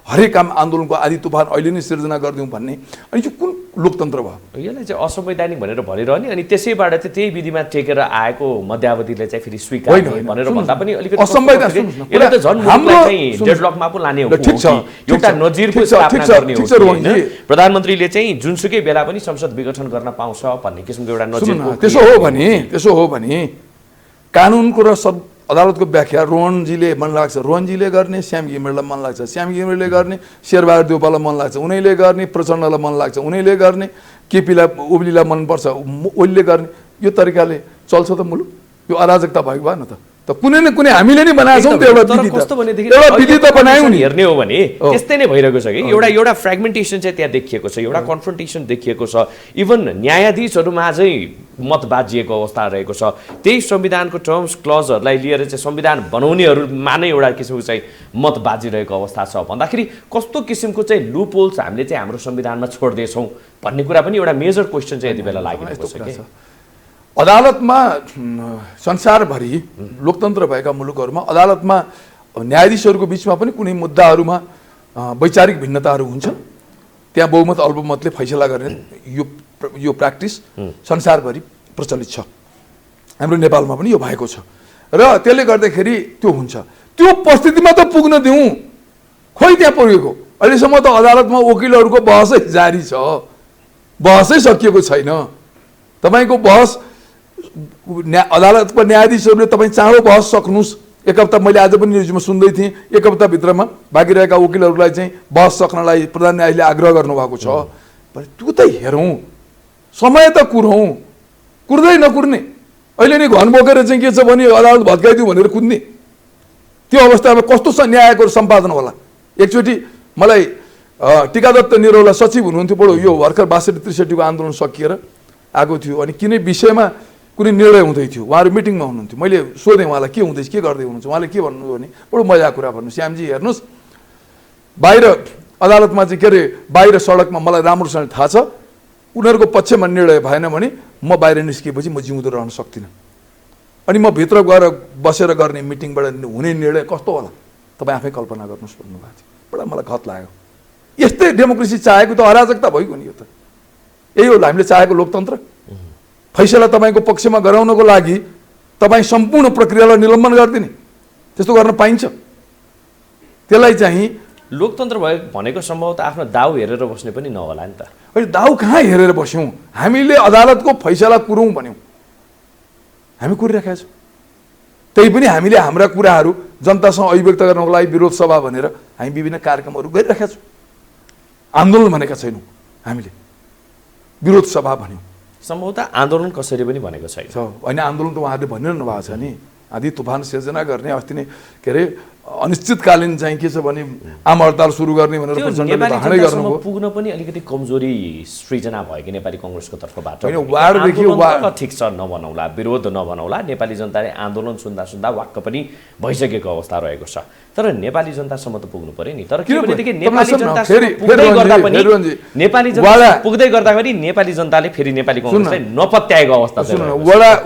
[SPEAKER 5] हरेक काम आन्दोलनको आदि तुफान अहिले नै सिर्जना गरिदिउँ भन्ने, अनि यो कुन लोकतन्त्र भयो?
[SPEAKER 1] यसलाई चाहिँ असंवैधानिक भनेर भनिरहने अनि त्यसैबाट चाहिँ त्यही विधिमा टेकेर आएको मध्यावधिले चाहिँ फेरि स्वीकार भनेर भन्दा पनि अलिकति
[SPEAKER 5] असंवैधानिक
[SPEAKER 1] यसले त झन् मुलुकलाई चाहिँ डेडलकमा पो लाने हो। एउटा नजिरको स्थापना गर्ने हो। प्रधानमन्त्रीले चाहिँ जुनसुकै बेला पनि संसद विघटन गर्न पाउँछ भन्ने किसिमको एउटा नजिरको।
[SPEAKER 5] त्यसो हो भने कानुनको र अदालतको व्याख्या रोहनजीले मन लाग्छ रोहनजीले गर्ने, श्याम घिमिरेलाई मन लाग्छ श्याम घिमिरेले गर्ने, शेरबहादुर देउपालाई मन लाग्छ उनीले गर्ने, प्रचण्डलाई मन लाग्छ उनीले गर्ने, केपीलाई ओब्लीलाई मनपर्छ ओलीले गर्ने, यो तरिकाले चल्छ त मुलुक? यो अराजकता भएको भएन त? कुनै न कुनै हामीले नै बनाएको छौँ त्यो एउटा विधि त बनायौँ नि।
[SPEAKER 1] हेर्ने हो भने त्यस्तै नै भइरहेको छ कि एउटा फ्रेगमेन्टेसन चाहिँ त्यहाँ देखिएको छ, एउटा कन्फ्रन्टेसन देखिएको छ, इभन न्यायाधीशहरूमा चाहिँ मत बाजिएको अवस्था रहेको छ। त्यही संविधानको टर्म्स क्लजहरूलाई लिएर चाहिँ संविधान बनाउनेहरूमा नै एउटा किसिमको चाहिँ मत बाजिरहेको अवस्था छ भन्दाखेरि कस्तो किसिमको चाहिँ लुप होल्स हामीले चाहिँ हाम्रो संविधानमा छोड्दैछौँ भन्ने कुरा पनि एउटा मेजर क्वेसन चाहिँ यति बेला लागिरहेको छ।
[SPEAKER 5] अदालतमा संसारभरि लोकतन्त्र भएका मुलुकहरूमा अदालतमा न्यायाधीशहरूको बिचमा पनि कुनै मुद्दाहरूमा वैचारिक भिन्नताहरू हुन्छ, त्यहाँ बहुमत अल्पमतले फैसला गर्ने यो प्र्याक्टिस संसारभरि प्रचलित छ। हाम्रो नेपालमा पनि यो भएको छ र त्यसले गर्दाखेरि त्यो हुन्छ। त्यो परिस्थितिमा त पुग्न दिउँ, खोइ त्यहाँ पुगेको अहिलेसम्म त अदालतमा वकिलहरूको बहसै जारी छ, बहसै सकिएको छैन। तपाईँको बहस अदालतको न्यायाधीशहरूले तपाईँ चाँडो बहस सक्नुहोस्। एक हप्ता मैले आज पनि न्युजमा सुन्दै थिएँ, एक हप्ताभित्रमा बाँकी रहेका वकिलहरूलाई चाहिँ बहस सक्नलाई प्रधान न्यायाधीशले आग्रह गर्नुभएको छ। त्यो त हेरौँ, समय त कुर्दै नकुर्ने, अहिले नै घन बोकेर चाहिँ के छ भने अदालत भत्काइदियो भनेर कुद्ने, त्यो अवस्थामा कस्तो न्यायको सम्पादन होला? एकचोटि मलाई टिकादत्त निरौला सचिव हुनुहुन्थ्यो, बडो यो भर्खर 62-63को आन्दोलन सकिएर आएको थियो अनि कुनै विषयमा कुनै निर्णय हुँदै थियो, उहाँहरू मिटिङमा हुनुहुन्थ्यो। मैले सोधेँ उहाँलाई के हुँदैछ, के गर्दै हुनुहुन्छ? उहाँले के भन्नुभयो भने बडो मजाको कुरा भन्नु, श्यामजी हेर्नुहोस् बाहिर अदालतमा चाहिँ के अरे बाहिर सडकमा मलाई राम्रोसँग थाहा छ उनीहरूको पक्षमा निर्णय भएन भने म बाहिर निस्किएपछि म जिउँदो रहन सक्दिनँ, अनि म भित्र गएर बसेर गर्ने मिटिङबाट हुने निर्णय कस्तो होला तपाईँ आफै कल्पना गर्नुहोस् भन्नुभएको थियो। बडा मलाई खत लाग्यो। यस्तै डेमोक्रेसी चाहेको त अराजकता भइगयो नि। यो त यही हो हामीले चाहेको लोकतन्त्र। फैसला तपाईँको पक्षमा गराउनको लागि तपाईँ सम्पूर्ण प्रक्रियालाई निलम्बन गरिदिने, त्यस्तो गर्न पाइन्छ? त्यसलाई चाहिँ
[SPEAKER 1] लोकतन्त्र भनेको सम्भवतः आफ्नो दाउ हेरेर बस्ने पनि नहोला नि त।
[SPEAKER 5] अहिले दाउ कहाँ हेरेर बस्यौँ? हामीले अदालतको फैसला कुरौँ भन्यौँ, हामी कुरिराखेका छौँ। त्यही पनि हामीले हाम्रा कुराहरू जनतासँग अभिव्यक्त गर्नको लागि विरोध सभा भनेर हामी विभिन्न कार्यक्रमहरू गरिराखेका छौँ। आन्दोलन भनेका छैनौँ, हामीले विरोध सभा भन्यौँ।
[SPEAKER 1] सम्भवतः आन्दोलन कसरी पनि भनेको छैन।
[SPEAKER 5] होइन, आन्दोलन त उहाँहरूले भनिरहनु भएको छ नि, आदि तुफान सिर्जना गर्ने, अस्ति नै के अरे अनिश्चितकालीन चाहिँ के छ भने आम हडताल सुरु गर्ने भनेर
[SPEAKER 1] नेपाली जनतासम्म पुग्न पनि अलिकति कमजोरी सृजना भयो कि नेपाली कङ्ग्रेसको तर्फबाट। ठिक छ, नभनौला, विरोध नभनौला, नेपाली जनताले आन्दोलन सुन्दा सुन्दा वाक्क पनि भइसकेको अवस्था रहेको छ। तर नेपाली जनतासम्म त पुग्नु पर्यो नि। तर किनभनेदेखि नेपाली जनतासम्म पुग्दै गर्दाखेरि नेपाली जनताले फेरि नेपाली कङ्ग्रेसलाई नपत्याएको अवस्था छ।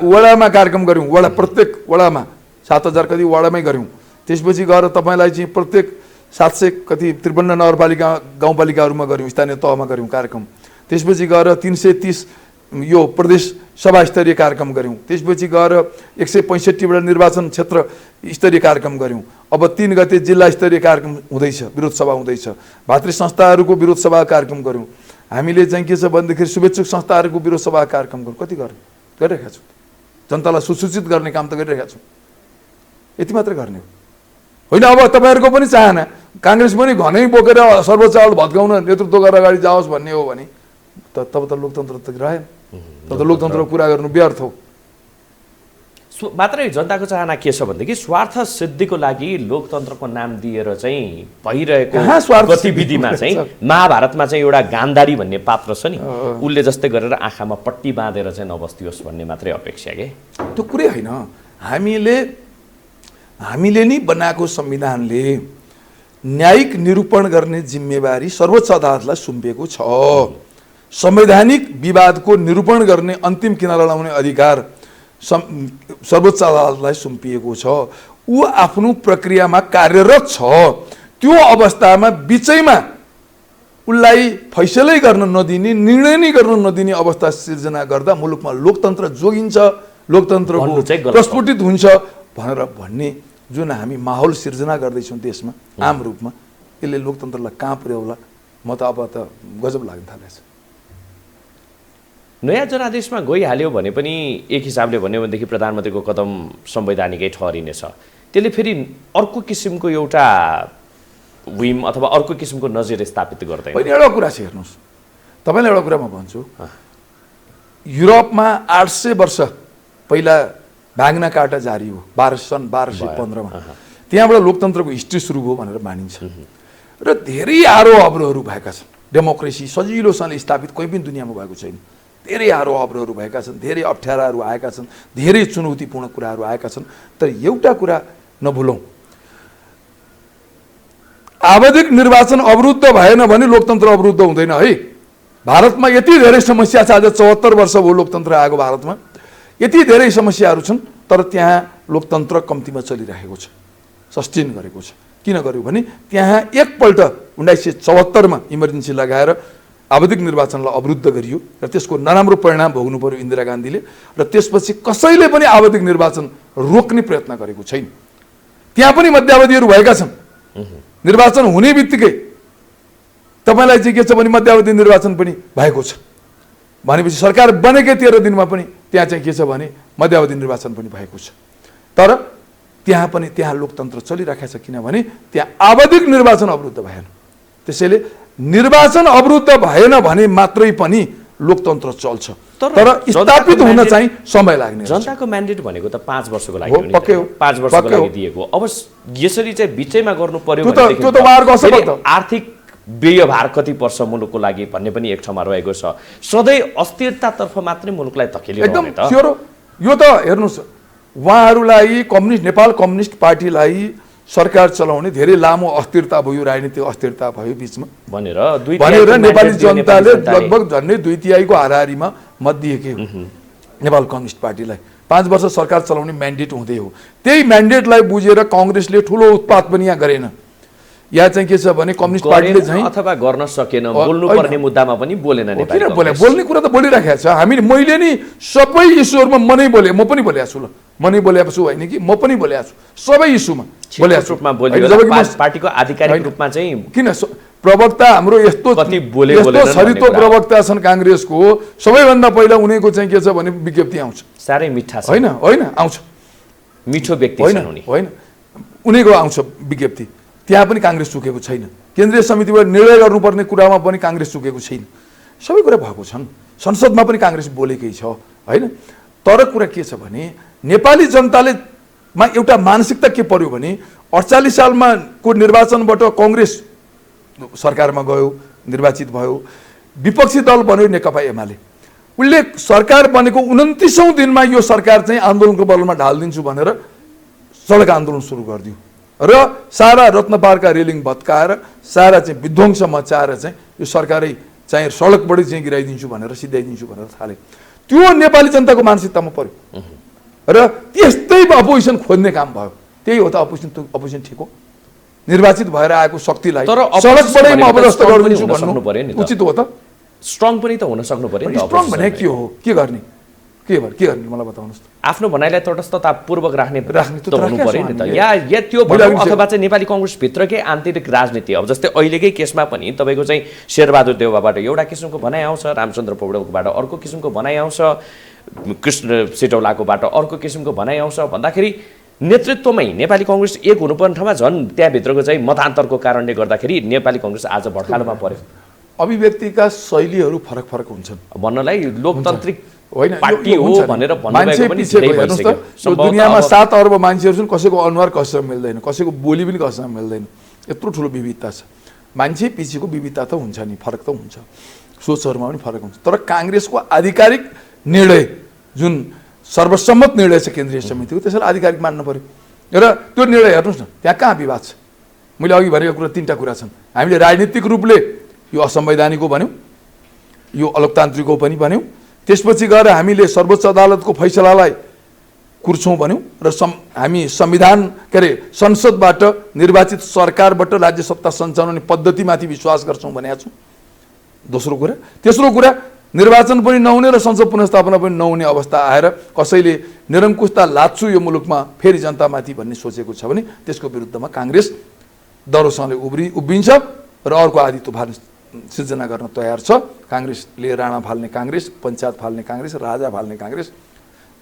[SPEAKER 5] वडामा कार्यक्रम गऱ्यौँ, वडा प्रत्येक वडामा 7000 कति वडामै गऱ्यौँ। त्यसपछि गएर तपाईँलाई चाहिँ प्रत्येक 700 कति 53 नगरपालिका गाउँपालिकाहरूमा गऱ्यौँ, स्थानीय तहमा गऱ्यौँ कार्यक्रम। त्यसपछि गएर 330 यो प्रदेश सभा स्तरीय कार्यक्रम गऱ्यौँ, त्यसपछि गएर 165 निर्वाचन क्षेत्र स्तरीय कार्यक्रम गऱ्यौँ। अब 3 गते जिल्ला स्तरीय कार्यक्रम हुँदैछ, विरोध सभा हुँदैछ। भातृ संस्थाहरूको विरोध सभा कार्यक्रम गऱ्यौँ। हामीले चाहिँ के छ भनेदेखि शुभेच्छुक संस्थाहरूको विरोध सभा कार्यक्रम गऱ्यौँ। कति गरिरहेका छौँ, जनतालाई सुसूचित गर्ने काम त गरिरहेका छौँ। यति मात्रै गर्ने हो होइन। अब तपाईँहरूको पनि चाहना काङ्ग्रेस पनि घनै बोकेर सर्वोच्च अदालत भत्काउन नेतृत्व गरेर अगाडि जाओस् भन्ने हो भने तब त लोकतन्त्र त रहेन। तब त लोकतन्त्रको कुरा गर्नु व्यर्थ हो।
[SPEAKER 1] मात्रै जनताको चाहना के छ भनेदेखि स्वार्थ सिद्धिको लागि लोकतन्त्रको नाम दिएर चाहिँ भइरहेको गतिविधिमा चाहिँ महाभारतमा चाहिँ एउटा गान्धारी भन्ने पात्र छ नि, उसले जस्तै गरेर आँखामा पट्टी बाँधेर चाहिँ नबस्तियोस् भन्ने मात्रै अपेक्षा के?
[SPEAKER 5] त्यो कुरै होइन। हामीले नि बनाएको संविधानले न्यायिक निरूपण गर्ने जिम्मेवारी सर्वोच्च अदालतलाई सुम्पिएको छ। संवैधानिक विवादको निरूपण गर्ने अन्तिम किनारा लगाउने अधिकार सर्वोच्च अदालतलाई सुम्पिएको छ। ऊ आफ्नो प्रक्रियामा कार्यरत छ। त्यो अवस्थामा बिचैमा उसलाई फैसलै गर्न नदिने, निर्णय नै गर्न नदिने अवस्था सिर्जना गर्दा मुलुकमा लोकतन्त्र जोगिन्छ, लोकतन्त्रको प्रस्फुटित हुन्छ भनेर भन्ने जुन हामी माहौल सिर्जना गर्दैछौँ देशमा आम रूपमा, यसले लोकतन्त्रलाई कहाँ पुर्याउला? म त अब त गजब लाग्न थालेछ।
[SPEAKER 1] नयाँ जनादेशमा गइहाल्यो भने पनि एक हिसाबले भन्यो भनेदेखि प्रधानमन्त्रीको कदम संवैधानिकै ठहरिनेछ। त्यसले फेरि अर्को किसिमको एउटा विम अथवा अर्को किसिमको नजिर स्थापित गर्दैन।
[SPEAKER 5] होइन, एउटा कुरा छ हेर्नुहोस्, तपाईँलाई एउटा कुरा म भन्छु। युरोपमा 800 वर्ष पहिला भाग्ना कार्टा जारी हो, सन् 1215मा। त्यहाँबाट लोकतन्त्रको हिस्ट्री सुरु भयो भनेर मानिन्छ। र धेरै आरोह अवरोहहरू भएका छन्। डेमोक्रेसी सजिलोसँगले स्थापित कोही पनि दुनियाँमा भएको छैन। धेरै आरोह अवरोहहरू भएका छन्, धेरै अप्ठ्याराहरू आएका छन्, धेरै चुनौतीपूर्ण कुराहरू आएका छन्। तर एउटा कुरा नभुलौँ, आवधिक निर्वाचन अवरुद्ध भएन भने लोकतन्त्र अवरुद्ध हुँदैन है। भारतमा यति धेरै समस्या छ। आज 74 वर्ष भयो लोकतन्त्र आएको भारतमा। यति धेरै समस्याहरू छन्, तर त्यहाँ लोकतन्त्र कम्तीमा चलिरहेको छ, सस्टेन गरेको छ। किन गर्यो भने त्यहाँ एकपल्ट 1974मा इमर्जेन्सी लगाएर आवधिक निर्वाचनलाई अवरुद्ध गरियो र त्यसको नराम्रो परिणाम भोग्नु पर्यो इन्दिरा गान्धीले। र त्यसपछि कसैले पनि आवधिक निर्वाचन रोक्ने प्रयत्न गरेको छैन। त्यहाँ पनि मध्यावधिहरू भएका छन्। निर्वाचन हुने बित्तिकै तपाईँलाई चाहिँ के छ भने मध्यावधि निर्वाचन पनि भएको छ भनेपछि सरकार बनेकै 13 दिनमा पनि त्यहाँ चाहिँ के छ भने मध्यावधि निर्वाचन पनि भएको छ। तर त्यहाँ लोकतन्त्र चलिरहेको छ, किनभने त्यहाँ आवधिक निर्वाचन अवरुद्ध भएन। त्यसैले निर्वाचन अवरुद्ध भएन भने मात्रै पनि लोकतन्त्र चल्छ, तर स्थापित हुन चाहिँ समय लाग्ने।
[SPEAKER 1] जनताको म्यान्डेट भनेको त 5 वर्षको लागि हो नि, 5 वर्षको लागि दिएको। अब यसरी चाहिँ बिचैमा गर्नु पर्यो भने आर्थिक व्ययभार कति पर्छ मुलुकको लागि भन्ने पनि एक ठाउँमा रहेको छ। सधैँ अस्थिरतातर्फ मात्रै मुलुकलाई धकेलिरहने त
[SPEAKER 5] यो त हेर्नुहोस्, उहाँहरूलाई नेपाल कम्युनिस्ट पार्टीलाई सरकार चलाउने धेरै लामो अस्थिरता भयो, राजनीतिक अस्थिरता भयो बिचमा भनेर नेपाली जनताले लगभग झन्डै 2/3 हाराहारीमा मत दिएकै हो नेपाल कम्युनिस्ट पार्टीलाई। 5 वर्ष सरकार चलाउने म्यान्डेट हुँदै हो। त्यही म्यान्डेटलाई बुझेर काङ्ग्रेसले ठुलो उत्पात पनि यहाँ गरेन। यहाँ चाहिँ के छ भने कम्युनिस्ट पार्टीले चाहिँ
[SPEAKER 1] अथवा गर्न सकेन, बोल्नुपर्ने मुद्दामा पनि बोलेन।
[SPEAKER 5] किन बोल्ने कुरा त बोलिराखेको छ। मैले नि सबै इस्युहरूमा म नै बोलेँ, म पनि बोलेको छु। ल म नै बोलेको छु होइन कि, म पनि बोलेको छु सबै इस्युमा बोलेको छु।
[SPEAKER 1] पार्टीको आधिकारिक रूपमा चाहिँ
[SPEAKER 5] किन प्रवक्ता हाम्रो यस्तो छरितो प्रवक्ता छन् काङ्ग्रेसको, सबैभन्दा पहिला उनीको चाहिँ के छ भने विज्ञप्ति आउँछ।
[SPEAKER 1] साह्रै मिठा छ।
[SPEAKER 5] होइन आउँछ,
[SPEAKER 1] मिठो व्यक्ति
[SPEAKER 5] होइन उनीको आउँछ विज्ञप्ति। त्यहाँ पनि काङ्ग्रेस चुकेको छैन। केन्द्रीय समितिबाट निर्णय गर्नुपर्ने कुरामा पनि काङ्ग्रेस चुकेको छैन। सबै कुरा भएको छन्। संसदमा पनि काङ्ग्रेस बोलेकै छ होइन। तर कुरा के छ भने नेपाली जनताले एउटा मानसिकता के पर्यो भने 48 सालमा को निर्वाचनबाट काङ्ग्रेस सरकारमा गयो, निर्वाचित भयो, विपक्षी दल बन्यो नेकपा एमाले। उसले सरकार बनेको 29औं दिनमा यो सरकार चाहिँ आन्दोलनको बलमा ढालिदिन्छु भनेर सडक आन्दोलन सुरु गरिदियो र सारा रत्नपारका रेलिङ भत्काएर सारा चाहिँ विध्वंस मचाएर चाहिँ यो सरकारै चाहिँ सडकबाटै चाहिँ गिराइदिन्छु भनेर सिध्याइदिन्छु भनेर थाले। त्यो नेपाली जनताको मानसिकतामा पर्यो र त्यस्तै अपोजिसन खोज्ने काम भयो। त्यही हो त अपोजिसन ठिक हो। निर्वाचित भएर आएको शक्तिलाई सडकबाटै म अवरस्त गरिदिन्छु भन्नु उचित हो त?
[SPEAKER 1] स्ट्रङ पनि त हुन सक्नु पर्यो नि त।
[SPEAKER 5] स्ट्रङ भने के हो, के गर्ने मलाई बताउनुहोस् त।
[SPEAKER 1] आफ्नो भनाइलाई तटस्थतापूर्वक राख्ने
[SPEAKER 5] त
[SPEAKER 1] हुनु पर्यो नि त। या त्यो अथवा चाहिँ नेपाली कङ्ग्रेसभित्रकै आन्तरिक राजनीति, अब जस्तै अहिलेकै केसमा पनि तपाईँको चाहिँ शेरबहादुर देउवाबाट एउटा किसिमको भनाइ आउँछ, रामचन्द्र पौडेलकोबाट अर्को किसिमको भनाइ आउँछ, कृष्ण सिटौलाकोबाट अर्को किसिमको भनाइ आउँछ भन्दाखेरि नेतृत्वमै नेपाली कङ्ग्रेस एक हुनुपर्ने ठाउँमा झन् त्यहाँभित्रको चाहिँ मतान्तरको कारणले गर्दाखेरि नेपाली कङ्ग्रेस आज भड्कालोमा पर्यो।
[SPEAKER 5] अभिव्यक्तिका शैलीहरू फरक फरक हुन्छन्।
[SPEAKER 1] भन्नलाई लोकतान्त्रिक
[SPEAKER 5] होइन
[SPEAKER 1] पार्टी हो भनेर
[SPEAKER 5] मान्छे पछि दुनियाँमा 7 अर्ब मान्छेहरू छन्, कसैको अनुहार कसैसँग मिल्दैन, कसैको बोली पनि कसैसँग मिल्दैन, यत्रो ठुलो विविधता छ। मान्छे पछिको विविधता त हुन्छ नि, फरक त हुन्छ, सोचहरूमा पनि फरक हुन्छ। तर काङ्ग्रेसको आधिकारिक निर्णय जुन सर्वसम्मत निर्णय छ केन्द्रीय समितिको, त्यसलाई आधिकारिक मान्नु पर्यो। र त्यो निर्णय हेर्नुहोस् न, त्यहाँ कहाँ विवाद छ? मैले अघि भनेको कुरा 3टा कुरा छन्। हामीले राजनीतिक रूपले यो असंवैधानिक हो भन्यौँ, यो अलोकतान्त्रिक हो पनि भन्यौँ, त्यसपछि गएर हामीले सर्वोच्च अदालतको फैसलालाई कुर्छौँ भन्यौँ र हामी संविधान के अरे संसदबाट निर्वाचित सरकारबाट राज्य सत्ता सञ्चालन पद्धतिमाथि विश्वास गर्छौँ भनेका छौँ। दोस्रो कुरा। तेस्रो कुरा, निर्वाचन पनि नहुने र संसद पुनर्स्थापना पनि नहुने अवस्था आएर कसैले निरङ्कुशता लाद्छु यो मुलुकमा फेरि जनतामाथि भन्ने सोचेको छ भने त्यसको विरुद्धमा काङ्ग्रेस दरोसँगले उभिन्छ र अर्को आदि तुफान सिर्जना गर्न तयार छ। काङ्ग्रेसले राणा फाल्ने काङ्ग्रेस, पञ्चायत फाल्ने काङ्ग्रेस, राजा फाल्ने काङ्ग्रेस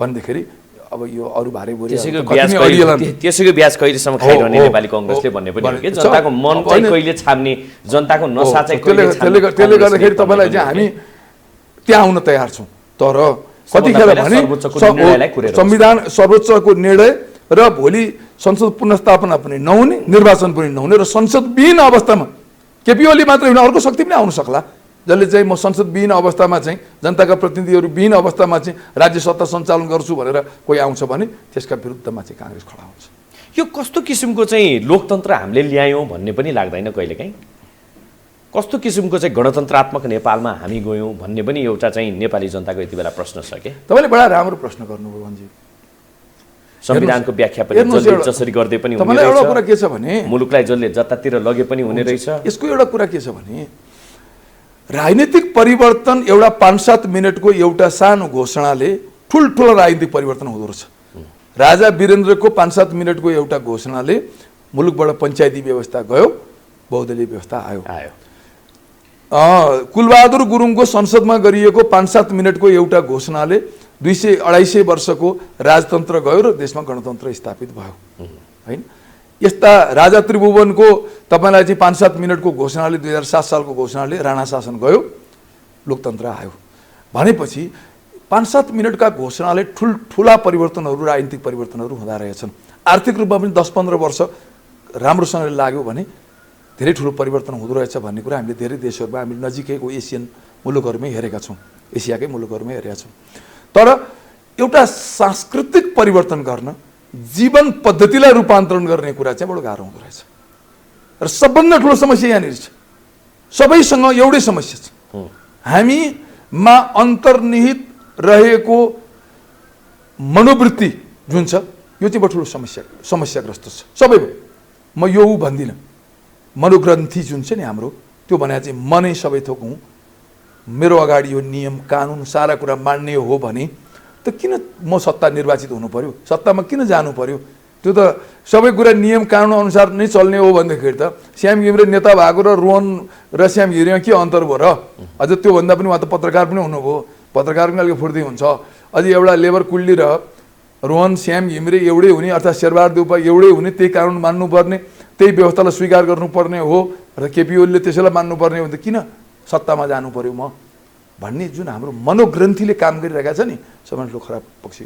[SPEAKER 5] भन्दाखेरि अब यो अरू भारे बोरी
[SPEAKER 1] त्यसैको ब्याज कहिलेसम्म खाइरहने नेपाली कङ्ग्रेसले भन्ने पनि हो कि जनताको मन चाहिँ कहिले छाप्ने, जनताको नसा चाहिँ कहिले छाप्ने।
[SPEAKER 5] त्यसले गर्दाखेरि तपाईँलाई चाहिँ हामी त्यहाँ आउन तयार छौँ। तर कतिखेर भने संविधान सर्वोच्चको निर्णय र भोलि संसद पुनर्स्थापना पनि नहुने, निर्वाचन पनि नहुने र संसदविहीन अवस्थामा केपी ओली मात्र होइन अर्को शक्ति पनि आउन सक्ला, जसले चाहिँ म संसदविहीन अवस्थामा चाहिँ जनताका प्रतिनिधिहरू विहीन अवस्थामा चाहिँ राज्य सत्ता सञ्चालन गर्छु भनेर कोही आउँछ भने त्यसका विरुद्धमा चाहिँ काङ्ग्रेस खडा हुन्छ।
[SPEAKER 1] यो कस्तो किसिमको चाहिँ लोकतन्त्र हामीले ल्यायौँ भन्ने पनि लाग्दैन कहिलेकाहीँ? कस्तो किसिमको चाहिँ गणतन्त्रात्मक नेपालमा हामी गयौँ भन्ने पनि एउटा चाहिँ नेपाली जनताको यति बेला प्रश्न छ कि?
[SPEAKER 5] तपाईँले बडा राम्रो प्रश्न गर्नुभयो भन्जी।
[SPEAKER 1] संविधानको व्याख्या पनि जसरी गर्दै पनि हुने
[SPEAKER 5] एउटा कुरा के छ भने
[SPEAKER 1] मुलुकलाई जसले जतातिर लगे पनि हुने रहेछ।
[SPEAKER 5] यसको एउटा कुरा के छ भने राजनीतिक परिवर्तन एउटा 5-7 मिनटको एउटा सानो घोषणाले ठुल्ठुलो राजनीतिक परिवर्तन हुँदो रहेछ। राजा वीरेन्द्रको 5-7 मिनटको एउटा घोषणाले मुलुकबाट पञ्चायती व्यवस्था गयो, बहुदलीय व्यवस्था आयो। कुलबहादुर गुरुङको संसदमा गरिएको 5-7 मिनटको एउटा घोषणाले 200-250 वर्षको राजतन्त्र गयो र देशमा गणतन्त्र स्थापित भयो हैन। यस्ता राजा त्रिभुवनको तपाईँलाई चाहिँ 5-7 मिनटको घोषणाले 2007 सालको घोषणाले राणा शासन गयो, लोकतन्त्र आयो भनेपछि 5-7 मिनटका घोषणाले ठुल्ठुला परिवर्तनहरू, राजनीतिक परिवर्तनहरू हुँदा रहेछन्। आर्थिक रूपमा पनि 10-15 वर्ष राम्रोसँगले लाग्यो भने धेरै ठुलो परिवर्तन हुँदो रहेछ भन्ने कुरा हामीले धेरै देशहरूमा हामीले नजिकैको एसियन मुलुकहरूमै हेरेका छौँ, एसियाकै मुलुकहरूमै हेरेका छौँ। तर एउटा सांस्कृतिक परिवर्तन गर्न, जीवन पद्धतिलाई रूपान्तरण गर्ने कुरा चाहिँ बडो गाह्रो हुँदो रहेछ र सबभन्दा ठुलो समस्या यहाँनिर छ। सबैसँग एउटै समस्या छ, हामीमा अन्तर्निहित रहेको मनोवृत्ति जुन छ यो चाहिँ बडो ठुलो समस्याग्रस्त छ सबैको। म यो भन्दिनँ, मनोग्रन्थि जुन छ नि हाम्रो, त्यो भने चाहिँ म नै सबै थोक हुँ, मेरो अगाडि यो नियम कानुन सारा कुरा मान्ने हो भने त किन म सत्ता निर्वाचित हुनु पर्यो, सत्तामा किन जानु पर्यो? त्यो त सबै कुरा नियम कानुन अनुसार नै चल्ने हो भनेदेखि त श्याम घिमिरे नेता भएको र रोहन र श्याम घिमिरेमा के अन्तर भयो र? अझ त्योभन्दा पनि उहाँ त पत्रकार पनि हुनुभयो, पत्रकार पनि अलिक फुर्ती हुन्छ। अझ एउटा लेबर कुल्ली र रोहन श्याम घिमिरे एउटै हुने अर्थात् शेरबहादुर देउवा एउटै हुने, त्यही कानुन मान्नुपर्ने, त्यही व्यवस्थालाई स्वीकार गर्नुपर्ने हो र केपी ओलीले त्यसैलाई मान्नुपर्ने हो भने किन सत्तामा जानु पर्यो म भन्ने जुन हाम्रो मनोग्रन्थीले काम गरिरहेका छ नि, सबैभन्दा ठुलो खराब पक्ष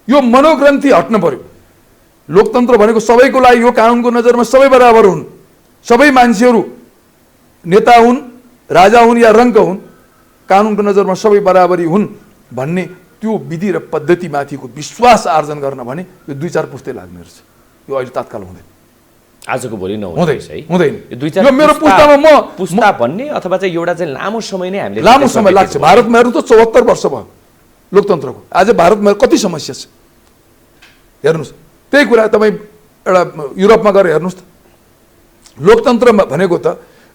[SPEAKER 5] यो मनोग्रन्थी हट्न पर्यो। लोकतन्त्र भनेको सबैको लागि यो, कानुनको नजरमा सबै बराबर हुन्, सबै मान्छेहरू नेता हुन्, राजा हुन् या रङ्क हुन्, कानुनको नजरमा सबै बराबरी हुन् भन्ने त्यो विधि र पद्धतिमाथिको विश्वास आर्जन गर्न भने यो 2-4 पुस्ते लाग्ने रहेछ। यो अहिले तत्काल हुँदैन,
[SPEAKER 1] आजको भोलि
[SPEAKER 5] हुँदैन।
[SPEAKER 1] यो
[SPEAKER 5] मेरो पुस्तामा म
[SPEAKER 1] पुस्ता भन्ने अथवा चाहिँ एउटा चाहिँ लामो समय नै हामीले
[SPEAKER 5] लामो समय लाग्छ। भारतमा हेर्नु त 74 वर्ष भयो लोकतन्त्रको, आज भारतमा कति समस्या छ हेर्नुहोस्। त्यही कुरा तपाईँ एउटा युरोपमा गएर हेर्नुहोस् त, लोकतन्त्र भनेको त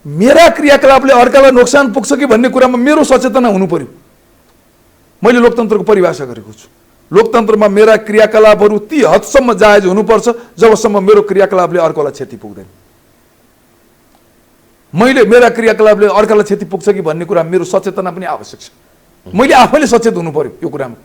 [SPEAKER 5] मेरा क्रियाकलापले अर्कालाई नोक्सान पुग्छ कि भन्ने कुरामा मेरो सचेतना हुनु पर्यो। मैले लोकतन्त्रको परिभाषा गरेको छु। लोकतन्त्रमा मेरा क्रियाकलापहरू ती हदसम्म जायज हुनुपर्छ जबसम्म मेरो क्रियाकलापले अर्कालाई क्षति पुग्दैन। मैले मेरा क्रियाकलापले अर्कालाई क्षति पुग्छ कि भन्ने कुरा मेरो सचेतना पनि आवश्यक छ। मैले आफैले सचेत हुनु पर्यो यो कुरामा।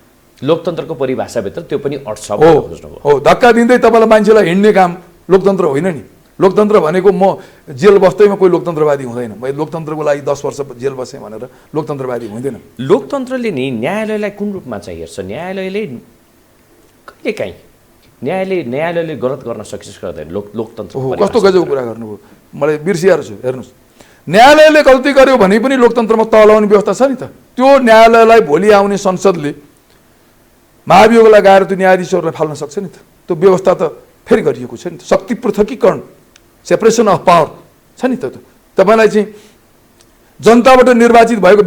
[SPEAKER 1] लोकतन्त्रको परिभाषाभित्र त्यो पनि अट्छ
[SPEAKER 5] हो धक्का दिँदै तपाईँलाई मान्छेलाई हिँड्ने काम लोकतन्त्र होइन नि। लोकतन्त्र भनेको म जेल बस्दैमा कोही लोकतन्त्रवादी हुँदैन। मैले लोकतन्त्रको लागि 10 वर्ष जेल बसेँ भनेर लोकतन्त्रवादी हुँदैन।
[SPEAKER 1] लोकतन्त्रले नि न्यायालयलाई कुन रूपमा चाहिँ हेर्छ? न्यायालयले कहिलेकाहीँ न्यायालयले गलत गर्न सक्सेस गर्दैन। लोकतन्त्र
[SPEAKER 5] कस्तो गजबको कुरा गर्नुभयो, मलाई बिर्सिएर छु। हेर्नुहोस्, न्यायालयले गल्ती गर्यो भने पनि लोकतन्त्रमा तलाउने व्यवस्था छ नि त। त्यो न्यायालयलाई भोलि आउने संसदले महाभियोग लगाएर त्यो न्यायाधीशहरूलाई फाल्न सक्छ नि त। त्यो व्यवस्था त फेरि गरिएको छ नि त। शक्ति पृथकीकरण, सेपरेसन अफ पावर छ नि त। तपाईँलाई चाहिँ जनताबाट निर्वाचित भएको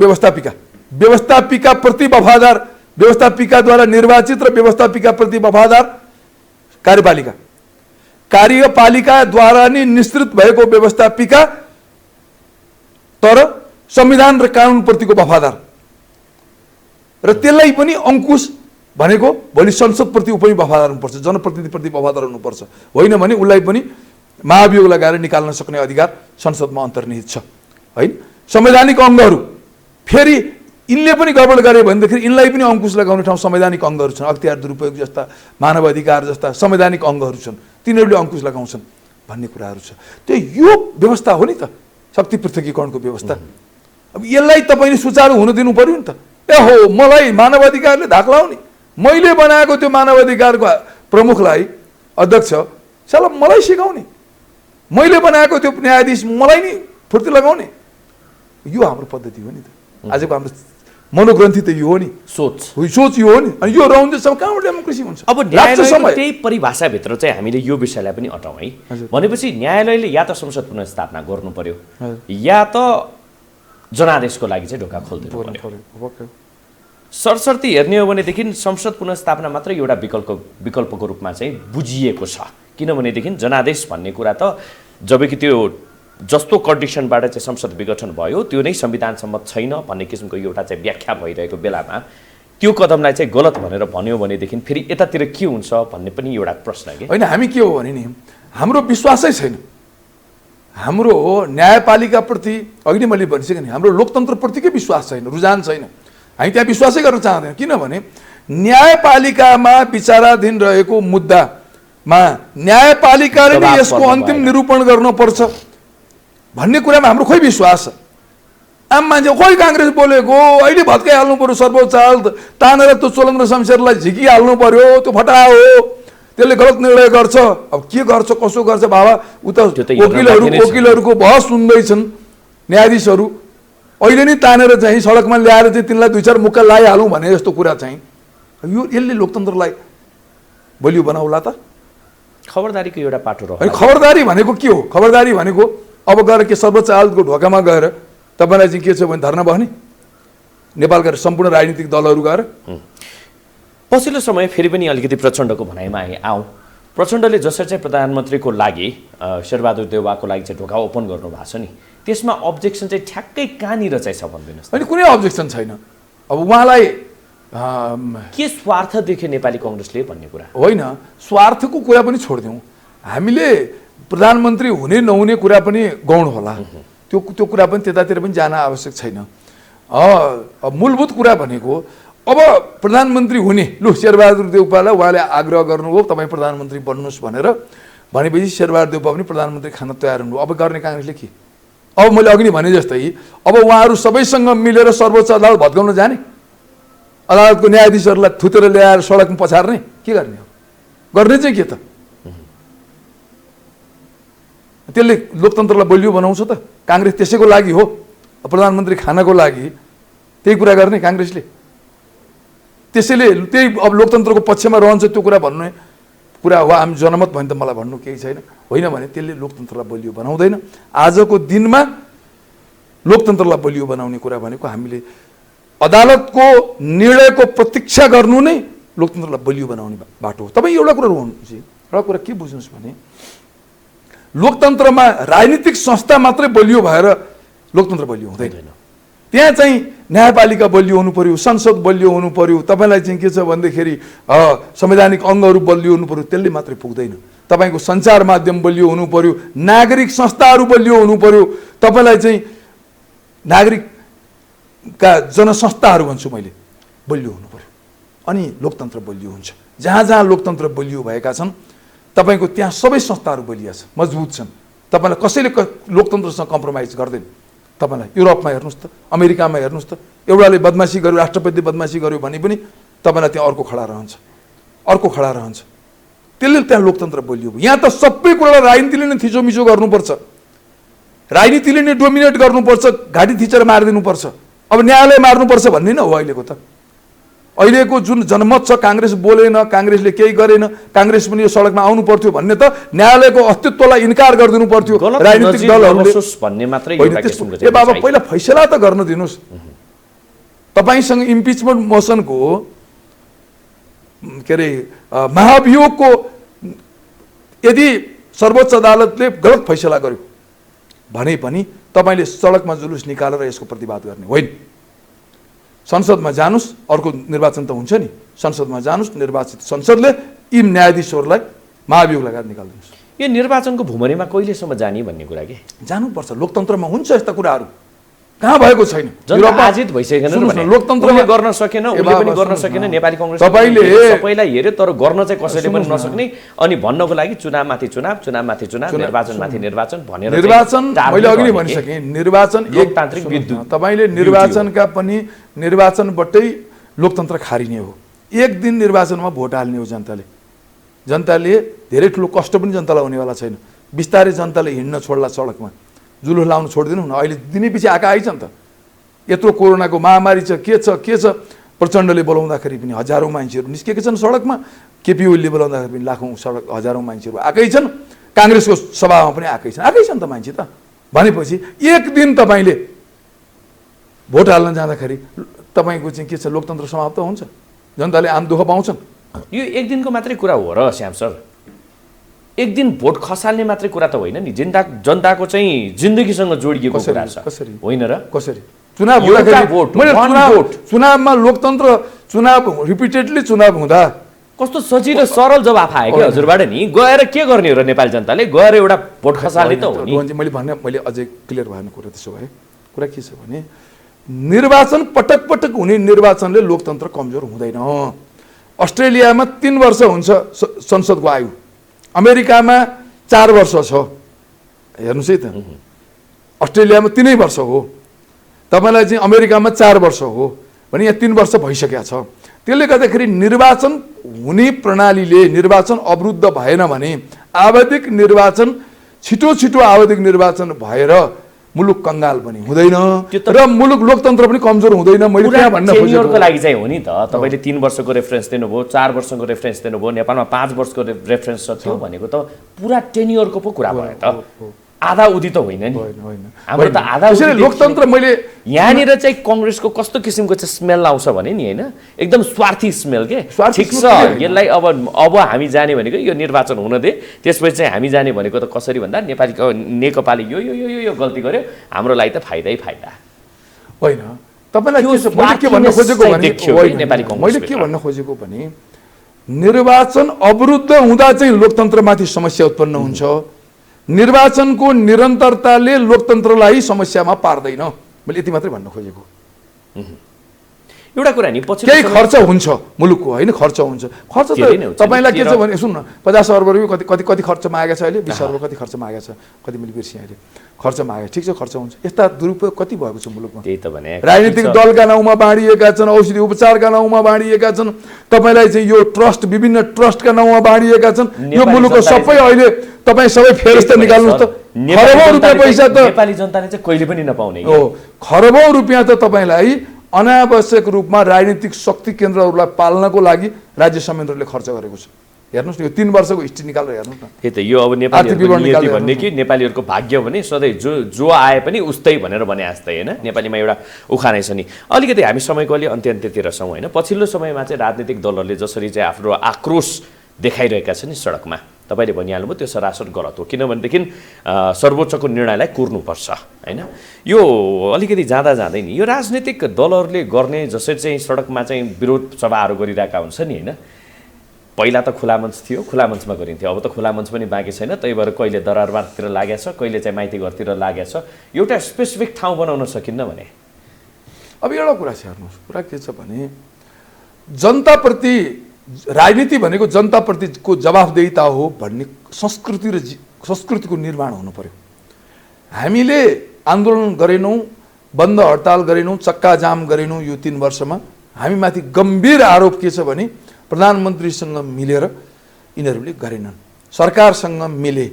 [SPEAKER 5] व्यवस्थापिका प्रति वफादार, व्यवस्थापिकाद्वारा निर्वाचित र व्यवस्थापिका प्रति वफादार कार्यपालिकाद्वारा नि निश्चित भएको व्यवस्थापिका तर संविधान र कानुनप्रतिको वफादार, र त्यसलाई पनि अंकुश भनेको भोलि संसदप्रति पनि वफादार हुनुपर्छ, जनप्रतिनिधिप्रति वफादार हुनुपर्छ। होइन भने उसलाई पनि महाभियोग लगाएर निकाल्न सक्ने अधिकार संसदमा अन्तर्निहित छ हैन। संवैधानिक अङ्गहरू फेरि यिनले पनि गडबड गरे भनेदेखि यिनलाई पनि अंकुश लगाउने ठाउँ संवैधानिक अङ्गहरू छन्। अख्तियार दुरुपयोग जस्ता, मानव अधिकार जस्ता संवैधानिक अङ्गहरू छन्, तिनीहरूले अंकुश लगाउँछन् भन्ने कुराहरू छ। त्यो यो व्यवस्था हो नि त, शक्ति पृथकीकरणको व्यवस्था। अब यसलाई तपाईँले सुचारू हुन दिनु पर्यो नि त। ए हो, मलाई मानव अधिकारले धाक लाउने, मैले बनाएको त्यो मानव अधिकारको प्रमुखलाई अध्यक्ष साला मलाई सिकाउने, मैले बनाएको त्यो न्यायाधीश मलाई नि फुर्ती लगाउने, यो हाम्रो पद्धति हो नि त। आजको हाम्रो मनोग्रन्थि त यो हो नि, सोच यो हो नि। अनि यो रहँदैसम्म कहाँबाट डेमोक्रेसी हुन्छ?
[SPEAKER 1] अब न्यायालयको त्यही परिभाषाभित्र चाहिँ हामीले यो विषयलाई पनि अटाउँ है। भनेपछि न्यायालयले या त संसद पुनर्स्थापना गर्नु पर्यो या त जनादेशको लागि चाहिँ ढोका खोलिदिनु पर्यो। सरसर्ती हेर्ने हो भनेदेखि संसद पुनर्स्थापना मात्रै एउटा विकल्पको रूपमा चाहिँ बुझिएको छ। किनभनेदेखि जनादेश भन्ने कुरा त जबकि त्यो जस्तो कन्डिसनबाट चाहिँ संसद विघटन भयो त्यो नै संविधान सम्मत छैन भन्ने किसिमको एउटा चाहिँ व्याख्या भइरहेको बेलामा त्यो कदमलाई चाहिँ गलत भनेर भन्यो भनेदेखि फेरि यतातिर के हुन्छ भन्ने पनि एउटा प्रश्न के
[SPEAKER 5] होइन। हामी के हो भने नि हाम्रो विश्वासै छैन। हाम्रो न्यायपालिकाप्रति अघि नै मैले भनिसकेँ नि, हाम्रो लोकतन्त्रप्रतिकै विश्वास छैन, रुझान छैन। हामी त्यहाँ विश्वासै गर्न चाहँदैन। किनभने न्यायपालिकामा विचाराधीन रहेको मुद्दामा न्यायपालिकाले नै यसको अन्तिम निरूपण गर्नुपर्छ भन्ने कुरामा हाम्रो खोइ विश्वास छ। आम मान्छे खोइ काङ्ग्रेस बोलेको अहिले भत्काइहाल्नु पर्यो, सर्वोच्च अदालत तानेर त्यो चोलङ्ग्र शमशेरलाई झिकिहाल्नु पर्यो, त्यो फटा हो, त्यसले गलत निर्णय गर्छ। अब के गर्छ कसो गर्छ बाबा, उता वकिलहरूको बहस सुन्दैछन् न्यायाधीशहरू। अहिले नै तानेर चाहिँ सडकमा ल्याएर चाहिँ तिनलाई 2-4 मुक्का लगाइहालौँ भने जस्तो कुरा चाहिँ यो यसले लोकतन्त्रलाई बलियो बनाउला त?
[SPEAKER 1] खबरदारीको एउटा पाटो रह्यो।
[SPEAKER 5] खबरदारी भनेको के हो? खबरदारी भनेको अब गएर के सर्वोच्च अदालतको ढोकामा गएर तपाईँलाई चाहिँ के छ भने धर्ना बस्ने, नेपालका सम्पूर्ण राजनीतिक दलहरू गएर।
[SPEAKER 1] पछिल्लो समय फेरि पनि अलिकति प्रचण्डको भनाइमा आउँ। प्रचण्डले जसरी चाहिँ प्रधानमन्त्रीको लागि शेरबहादुर देउवाको लागि चाहिँ ढोका ओपन गर्नुभएको छ नि, त्यसमा अब्जेक्सन चाहिँ ठ्याक्कै कहाँनिर चाहिँ छ भनिदिनुहोस्।
[SPEAKER 5] होइन, कुनै अब्जेक्सन छैन। अब उहाँलाई
[SPEAKER 1] के स्वार्थ देख्यो नेपाली कङ्ग्रेसले भन्ने कुरा
[SPEAKER 5] होइन। स्वार्थको कुरा पनि छोडिदिउँ, हामीले प्रधानमन्त्री हुने नहुने कुरा पनि गौण होला, त्यो कुरा पनि त्यतातिर पनि जान आवश्यक छैन। मूलभूत कुरा भनेको अब प्रधानमन्त्री हुने, लु शेरबहादुर देउपालाई उहाँले आग्रह गर्नुभयो तपाईँ प्रधानमन्त्री बन्नुहोस् भनेर, भनेपछि शेरबहादुर देउपा पनि प्रधानमन्त्री खान तयार हुनुभयो। अब गर्ने काङ्ग्रेसले के? अब मैले अघि नै भने जस्तै अब उहाँहरू सबैसँग मिलेर सर्वोच्च अदालत भत्काउन जाने, अदालतको न्यायाधीशहरूलाई थुतेर ल्याएर सडकमा पछार्ने, के गर्ने? गर्ने चाहिँ के त? त्यसले लोकतन्त्रलाई बलियो बनाउँछ त? काङ्ग्रेस त्यसैको लागि हो, प्रधानमन्त्री खानको लागि त्यही कुरा गर्ने काङ्ग्रेसले। त्यसैले त्यही अब लोकतन्त्रको पक्षमा रहन्छ त्यो कुरा भन्ने कुरा हो। हामी जनमत भने त मलाई भन्नु केही छैन। होइन भने त्यसले लोकतन्त्रलाई बलियो बनाउँदैन। आजको दिनमा लोकतन्त्रलाई बलियो बनाउने कुरा भनेको हामीले अदालतको निर्णयको प्रतीक्षा गर्नु नै लोकतन्त्रलाई बलियो बनाउने बाटो हो। तपाईँ एउटा कुरा के बुझ्नुहोस् भने लोकतन्त्रमा राजनीतिक संस्था मात्रै बलियो भएर लोकतन्त्र बलियो हुँदैन। त्यहाँ चाहिँ न्यायपालिका बलियो हुनु पर्यो, संसद बलियो हुनु पर्यो, तपाईँलाई चाहिँ के छ भन्दाखेरि संवैधानिक अङ्गहरू बलियो हुनु पर्यो, त्यसले मात्रै पुग्दैन। तपाईँको सञ्चार माध्यम बलियो हुनु पर्यो, नागरिक संस्थाहरू बलियो हुनु पर्यो, तपाईँलाई चाहिँ नागरिकका जनसंस्थाहरू भन्छु मैले बलियो हुनु पर्यो, अनि लोकतन्त्र बलियो हुन्छ। जहाँ जहाँ लोकतन्त्र बलियो भएका छन् तपाईँको त्यहाँ सबै संस्थाहरू बलिया छ, मजबुत छन्। तपाईँलाई कसैले लोकतन्त्रसँग कम्प्रोमाइज गर्दैन। तपाईँलाई युरोपमा हेर्नुहोस् त, अमेरिकामा हेर्नुहोस् त, एउटाले बदमासी गर्यो, राष्ट्रपतिले बदमासी गर्यो भने पनि तपाईँलाई त्यहाँ अर्को खडा रहन्छ, अर्को खडा रहन्छ। त्यसले त्यहाँ लोकतन्त्र बलियो। यहाँ त सबै कुरालाई राजनीतिले नै थिचोमिचो गर्नुपर्छ, राजनीतिले नै डोमिनेट गर्नुपर्छ, घाँटी थिचेर मारिदिनुपर्छ। अब न्यायालय मार्नुपर्छ भन्ने न हो अहिलेको त। अहिलेको जुन जनमत छ, काङ्ग्रेस बोलेन, काङ्ग्रेसले केही गरेन, काङ्ग्रेस पनि यो सडकमा आउनु पर्थ्यो भन्ने त न्यायालयको अस्तित्वलाई इन्कार गरिदिनु पर्थ्यो राजनीतिक दलहरूले
[SPEAKER 1] भन्ने मात्रै।
[SPEAKER 5] ए बाबा पहिला फैसला त गर्न दिनुहोस्। तपाईँसँग इम्पिचमेन्ट मोसनको के अरे महाभियोगको यदि सर्वोच्च अदालतले गलत फैसला गर्यो भने पनि तपाईँले सडकमा जुलुस निकालेर यसको प्रतिवाद गर्ने होइन। संसदमा जानुस्, अर्को निर्वाचन त हुन्छ नि, संसदमा जानुस्, निर्वाचित संसदले यी न्यायाधीशहरूलाई महाभियोग लगाएर निकाल्दिनुहोस्।
[SPEAKER 1] यो निर्वाचनको भुमरीमा कहिलेसम्म जाने भन्ने कुरा के
[SPEAKER 5] जानुपर्छ। लोकतन्त्रमा हुन्छ यस्ता कुराहरू, कहाँ भएको छैन।
[SPEAKER 1] आजित भइसकेन, लोकतन्त्रले गर्न सकेन, उसले पनि गर्न सकेन, नेपाली कङ्ग्रेस
[SPEAKER 5] तपाईँले
[SPEAKER 1] सबैलाई हेर्यो तर गर्न चाहिँ कसैले पनि नसक्ने, अनि भन्नको लागि चुनावमाथि चुनाव, चुनावमाथि चुनाव, निर्वाचनमाथि निर्वाचन भनेर
[SPEAKER 5] निर्वाचन मैले अघि नै भनिसकेँ, निर्वाचन
[SPEAKER 1] लोकतान्त्रिक विद्युत।
[SPEAKER 5] तपाईँले निर्वाचनका पनि निर्वाचनबाटै लोकतन्त्र खारिने हो। एक दिन निर्वाचनमा भोट हाल्ने हो जनताले। जनताले धेरै ठुलो कष्ट पनि जनतालाई हुनेवाला छैन। बिस्तारै जनताले हिँड्न छोड्ला सडकमा, जुलुस लाउनु छोडिदिनु न। अहिले दिनैपछि आइछन् त, यत्रो कोरोनाको महामारी छ, के छ प्रचण्डले बोलाउँदाखेरि पनि हजारौँ मान्छेहरू निस्केका छन् सडकमा, केपी ओलीले बोलाउँदाखेरि पनि लाखौँ हजारौँ मान्छेहरू आएकै छन्, काङ्ग्रेसको सभामा पनि आएकै छन् त मान्छे त। भनेपछि एक दिन तपाईँले भोट हाल्न जाँदाखेरि तपाईँको चाहिँ के छ, लोकतन्त्र समाप्त हुन्छ, जनताले आम दुःख पाउँछन्।
[SPEAKER 1] यो एक दिनको मात्रै कुरा हो र श्याम सर, एक दिन भोट खसाल्ने मात्रै कुरा त होइन नि, जनताको चाहिँ जिन्दगीसँग जोडिएको कुरा छ, होइन र?
[SPEAKER 5] कसरी चुनाव हुँदाखेरि चुनावमा लोकतन्त्र, चुनाव रिपिटेडली चुनाव हुँदा
[SPEAKER 1] कस्तो सजिलो सरल जवाफ आयो कि हजुरबाट नि, गएर के गर्ने हो र नेपाली जनताले, गएर एउटा भोट खसाल्ने त हो नि।
[SPEAKER 5] मैले अझै क्लियर भएन कुरा। त्यसो भए कुरा के छ भने निर्वाचन पटक पटक हुने निर्वाचनले लोकतन्त्र कमजोर हुँदैन। अस्ट्रेलियामा 3 वर्ष हुन्छ संसदको आयु, अमेरिकामा 4 वर्ष छ। हेर्नुहोस् है त, अस्ट्रेलियामा 3 वर्ष हो, तपाईँलाई चाहिँ अमेरिकामा 4 वर्ष हो भने यहाँ 3 वर्ष भइसकेको छ। त्यसले गर्दाखेरि निर्वाचन हुने प्रणालीले निर्वाचन अवरुद्ध भएन भने आवधिक निर्वाचन, छिटो आवधिक निर्वाचन भएर मुलुक कङ्गाल पनि हुँदैन र मुलुक लोकतन्त्र पनि कमजोर हुँदैन। मैले त्यहाँ भन्न खोजेको
[SPEAKER 1] लागि चाहिँ हो नि त। तपाईँले 3 वर्षको रेफरेन्स दिनुभयो, 4 वर्षको रेफरेन्स दिनुभयो, नेपालमा 5 वर्षको रेफरेन्स थियो भनेको त पुरा टेन्युरको पो कुरा भयो त, आधा उधी त होइन नि। हाम्रो त आधा उधी
[SPEAKER 5] लोकतन्त्र। मैले
[SPEAKER 1] यहाँनिर चाहिँ कङ्ग्रेसको कस्तो किसिमको चाहिँ स्मेल आउँछ भने नि, होइन, एकदम स्वार्थी स्मेल के। ठिक छ, यसलाई अब हामी जाने भनेको यो निर्वाचन हुन दे, त्यसपछि चाहिँ हामी जाने भनेको त कसरी भन्दा नेपाली नेकपाले यो यो यो यो गल्ती गर्यो, हाम्रो लागि त फाइदै फाइदा
[SPEAKER 5] होइन। तपाईँलाई मैले के भन्न खोजेको भने निर्वाचन अवरुद्ध हुँदा चाहिँ लोकतन्त्रमाथि समस्या उत्पन्न हुन्छ। निर्वाचनको निरन्तरताले लोकतन्त्रलाई समस्यामा पार्दैन। मैले यति मात्रै भन्न खोजेको।
[SPEAKER 1] एउटा कुरा नि, पछि
[SPEAKER 5] केही खर्च हुन्छ मुलुकको, होइन, खर्च हुन्छ। खर्च त तपाईँलाई के छ भने सुन्नु न, 50 अर्ब रुपियाँ कति खर्च मागेको छ अहिले, 20 अर्ब कति खर्च मागेको छ, कति मैले बिर्सेँ अहिले, खर्च मागेको। ठिक छ, खर्च हुन्छ। यस्ता दुरुपयोग कति भएको छ मुलुकमा।
[SPEAKER 1] त्यही त भने
[SPEAKER 5] राजनीतिक दलका नाउँमा बाँडिएका छन्, औषधि उपचारका नाउँमा बाँडिएका छन्, तपाईँलाई चाहिँ यो ट्रस्ट, विभिन्न ट्रस्टका नाउँमा बाँडिएका छन्। यो मुलुकको सबै अहिले तपाईँ सबै फेरस्त निकाल्नुहोस् त। खरबौँ रुपियाँ पैसा त
[SPEAKER 1] नेपाली जनताले चाहिँ कहिले पनि नपाउने
[SPEAKER 5] हो। खरबौँ रुपियाँ त तपाईँलाई अनावश्यक रूपमा राजनीतिक शक्ति केन्द्रहरूलाई पाल्नको लागि राज्य संयन्त्रले खर्च गरेको छ। हेर्नुहोस् न, यो 3 वर्षको हिस्ट्री निकालेर हेर्नुहोस् न।
[SPEAKER 1] त्यही त, यो अब नेपालीहरूको नियति भन्ने कि नेपालीहरूको भाग्य भने सधैँ जो आए पनि उस्तै भनेर भने जस्तै, होइन। नेपालीमा एउटा उखानै छ नि। अलिकति हामी समयको अलि अन्त्यतिर छौँ, होइन। पछिल्लो समयमा चाहिँ राजनीतिक दलहरूले जसरी चाहिँ आफ्नो आक्रोश देखाइरहेका छन् सडकमा। तपाईँले भनिहाल्नुभयो त्यो सरासर गलत हो, किनभनेदेखि सर्वोच्चको निर्णयलाई कुर्नुपर्छ होइन। यो अलिकति जाँदा जाँदै नि यो राजनीतिक दलहरूले गर्ने जसरी चाहिँ सडकमा चाहिँ विरोध सभाहरू गरिरहेका हुन्छ नि होइन, पहिला त खुला मञ्च थियो, खुला मञ्चमा गरिन्थ्यो, अब त खुला मञ्च पनि बाँकी छैन। त्यही भएर कहिले दरबारतिर लागेको छ, कहिले चाहिँ माइती घरतिर लागेको छ, एउटा स्पेसिफिक ठाउँ बनाउन सकिन्न भने।
[SPEAKER 5] अब एउटा कुरा छ, हेर्नुहोस् कुरा के छ भने जनताप्रति राजनीति भनेको जनताप्रतिको जवाफदेहिता हो भन्ने संस्कृतिको निर्माण हुनु पर्यो। हामीले आन्दोलन गरेनौँ, बन्द हडताल गरेनौँ, चक्का जाम गरेनौँ यो 3 वर्षमा। हामीमाथि गम्भीर आरोप के छ भने प्रधानमन्त्रीसँग मिलेर यिनीहरूले गरेनन्, सरकारसँग मिले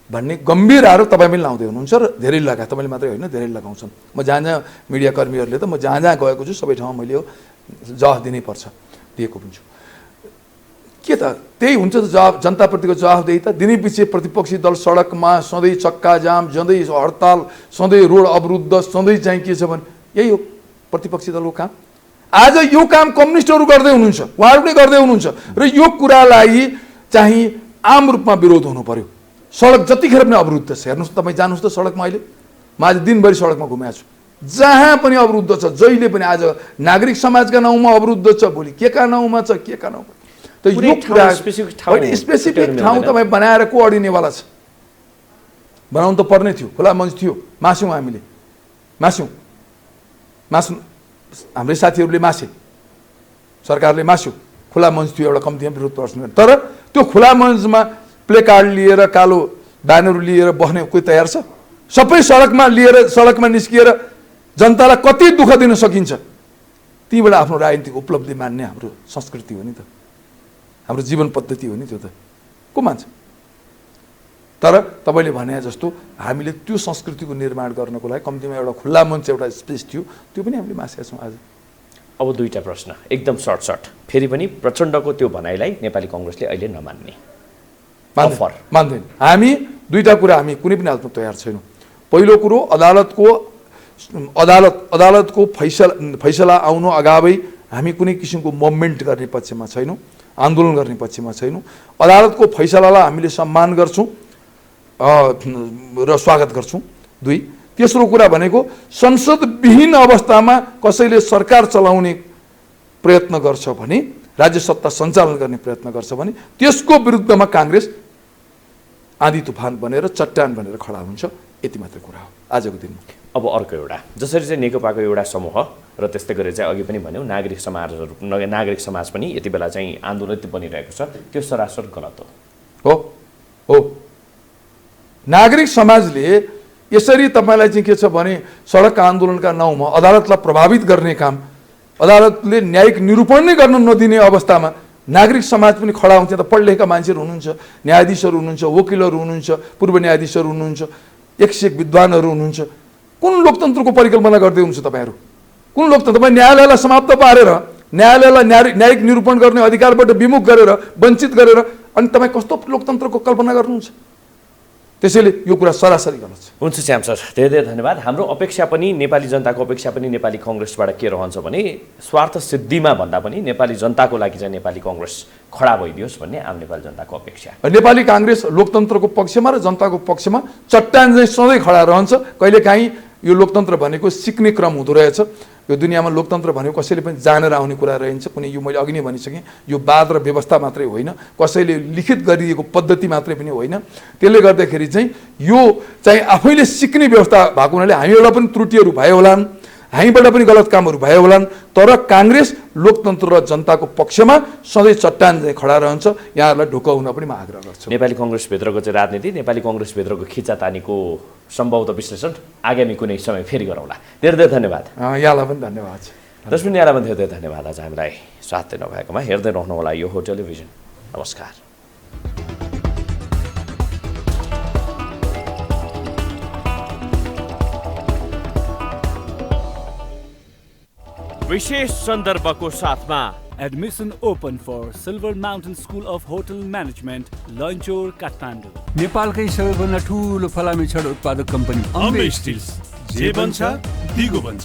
[SPEAKER 5] भन्ने गम्भीर आरोप तपाईँ पनि लाउँदै हुनुहुन्छ र धेरै लगाए, तपाईँले मात्रै होइन धेरै लगाउँछन्। म जहाँ जहाँ मिडियाकर्मीहरूले त म जहाँ जहाँ गएको छु सबै ठाउँमा मैले यो जवाफ दिनै पर्छ, दिएको हुन्छु। के त त्यही हुन्छ त जवाब, जनताप्रतिको जवाफदेहिता। दिनैपछि प्रतिपक्षी दल सडकमा सधैँ चक्का जाम, सधैँ हडताल, सधैँ रोड अवरुद्ध, सधैँ चाहिँ के छ भने यही हो प्रतिपक्षी दलको काम। आज यो काम कम्युनिस्टहरू गर्दै हुनुहुन्छ, उहाँहरूले गर्दै हुनुहुन्छ र यो कुरालाई चाहिँ आम रूपमा विरोध हुनु पर्यो। सडक जतिखेर पनि अवरुद्ध छ, हेर्नुहोस् तपाईँ जानुहोस् त सडकमा अहिले। म आज दिनभरि सडकमा घुमेको छु, जहाँ पनि अवरुद्ध छ, जहिले पनि। आज नागरिक समाजका नाउँमा अवरुद्ध छ, भोलि के का नाउँमा छ, के का नाउँमा। त यो कुरा स्पेसिफिक ठाउँ तपाईँ बनाएर को अडिनेवाला छ? बनाउनु त पर्ने थियो, खुला मञ्च थियो, मास्यौँ हामीले, मास्यौँ हाम्रै साथीहरूले मासे, सरकारले मास्यो, खुला मञ्च थियो, एउटा कम्तीमा विरोध प्रदर्शन गर्ने। तर त्यो खुला मञ्चमा प्ले कार्ड लिएर, कालो ब्यानरहरू लिएर बस्ने कोही तयार छ? सबै सडकमा लिएर, सडकमा निस्किएर जनतालाई कति दुःख दिन सकिन्छ, तीबाट आफ्नो राजनीतिक उपलब्धि मान्ने हाम्रो संस्कृति हो नि त, हाम्रो जीवन पद्धति हो नि त्यो त, को मान्छ? तर तपाईँले भने जस्तो हामीले त्यो संस्कृतिको निर्माण गर्नको लागि कम्तीमा एउटा खुल्ला मञ्च, एउटा स्पेस थियो, त्यो पनि हामीले मासेका छौँ आज।
[SPEAKER 1] अब दुईटा प्रश्न एकदम सर्ट फेरि पनि प्रचण्डको त्यो भनाइलाई नेपाली कङ्ग्रेसले अहिले नमान्ने
[SPEAKER 5] मान्दैन। हामी दुईटा कुरा हामी कुनै पनि हालतमा तयार छैनौँ। पहिलो कुरो अदालतको फैसला आउनु अगावै हामी कुनै किसिमको मुभमेन्ट गर्ने पक्षमा छैनौँ, आन्दोलन गर्ने पक्षमा छैनौँ। अदालतको फैसलालाई हामीले सम्मान गर्छौँ र स्वागत गर्छौँ। 2, तेस्रो कुरा भनेको संसदविहीन अवस्थामा कसैले सरकार चलाउने प्रयत्न गर्छ भने, राज्य सत्ता सञ्चालन गर्ने प्रयत्न गर्छ भने त्यसको विरुद्धमा काङ्ग्रेस आँधी तुफान बनेर चट्टान बनेर खडा हुन्छ। यति मात्र कुरा हो आजको दिनमा।
[SPEAKER 1] अब अर्को एउटा जसरी चाहिँ नेकपाको एउटा समूह र त्यस्तै गरेर चाहिँ अघि पनि भन्यौँ नागरिक समाज पनि यति बेला चाहिँ आन्दोलित बनिरहेको छ, त्यो सरासर गलत
[SPEAKER 5] हो। नागरिक समाजले यसरी तपाईँलाई चाहिँ के छ भने सडक आन्दोलनका नाउँमा अदालतलाई प्रभावित गर्ने काम, अदालतले न्यायिक निरूपण नै गर्न नदिने अवस्थामा नागरिक समाज पनि खडा हुन्छ। त पढ लेखेका मान्छेहरू हुनुहुन्छ, न्यायाधीशहरू हुनुहुन्छ, वकिलहरू हुनुहुन्छ, पूर्व न्यायाधीशहरू हुनुहुन्छ, 101 विद्वानहरू हुनुहुन्छ। कुन लोकतन्त्रको परिकल्पना गर्दै हुनुहुन्छ तपाईँहरू? कुन लोकतन्त्र? तपाईँ न्यायालयलाई समाप्त पारेर, न्यायालयलाई न्यायिक निरूपण गर्ने अधिकारबाट विमुख गरेर, वञ्चित गरेर, अनि तपाईँ कस्तो लोकतन्त्रको कल्पना गर्नुहुन्छ? त्यसैले यो कुरा सरासरी गलत छ।
[SPEAKER 1] हुन्छ श्याम सर, धेरै धेरै धन्यवाद। हाम्रो अपेक्षा पनि, नेपाली जनताको अपेक्षा पनि नेपाली कङ्ग्रेसबाट के रहन्छ भने स्वार्थ सिद्धिमा भन्दा पनि नेपाली जनताको लागि चाहिँ नेपाली कङ्ग्रेस खडा भइदियोस् भन्ने आम नेपाली जनताको अपेक्षा।
[SPEAKER 5] नेपाली काङ्ग्रेस लोकतन्त्रको पक्षमा र जनताको पक्षमा चट्टान चाहिँ सधैँ खडा रहन्छ। कहिलेकाहीँ यो लोकतन्त्र भनेको सिक्ने क्रम हुँदो रहेछ। यो दुनियाँमा लोकतन्त्र भनेको कसैले पनि जानेर आउने कुरा रहन्छ। कुनै यो मैले अघि नै भनिसकेँ, यो वाद र व्यवस्था मात्रै होइन, कसैले लिखित गरिएको पद्धति मात्रै पनि होइन। त्यसले गर्दाखेरि चाहिँ यो चाहिँ आफैले सिक्ने व्यवस्था भएको हुनाले हामीबाट पनि त्रुटिहरू भए होलान्, हामीबाट पनि गलत कामहरू भए होलान्, तर काङ्ग्रेस लोकतन्त्र र जनताको पक्षमा सधैँ चट्टान चाहिँ खडा रहन्छ। यहाँहरूलाई ढोकाउन पनि म आग्रह गर्छु।
[SPEAKER 1] नेपाली कङ्ग्रेसभित्रको चाहिँ राजनीति, नेपाली कङ्ग्रेसभित्रको खिचातानीको सम्भवतः विश्लेषण आगामी कुनै समय फेरि गरौँला। धेरै धेरै धन्यवाद।
[SPEAKER 5] यहाँलाई पनि धन्यवाद।
[SPEAKER 1] दर्शक यहाँलाई पनि धेरै धेरै धन्यवाद आज हामीलाई साथ दिनुभएकोमा। हेर्दै रहनु होला यो हो टेलिभिजन। नमस्कार। विशेष सन्दर्भको साथमा
[SPEAKER 2] Admission open for Silver Mountain School of Hotel Management, Lanchor, Kathmandu.
[SPEAKER 3] नेपालकै सबैभन्दा ठुलो फलामे छड उत्पादक कम्पनी
[SPEAKER 4] अम्बे स्टिल्स, जे बन्छ दिगो बन्छ।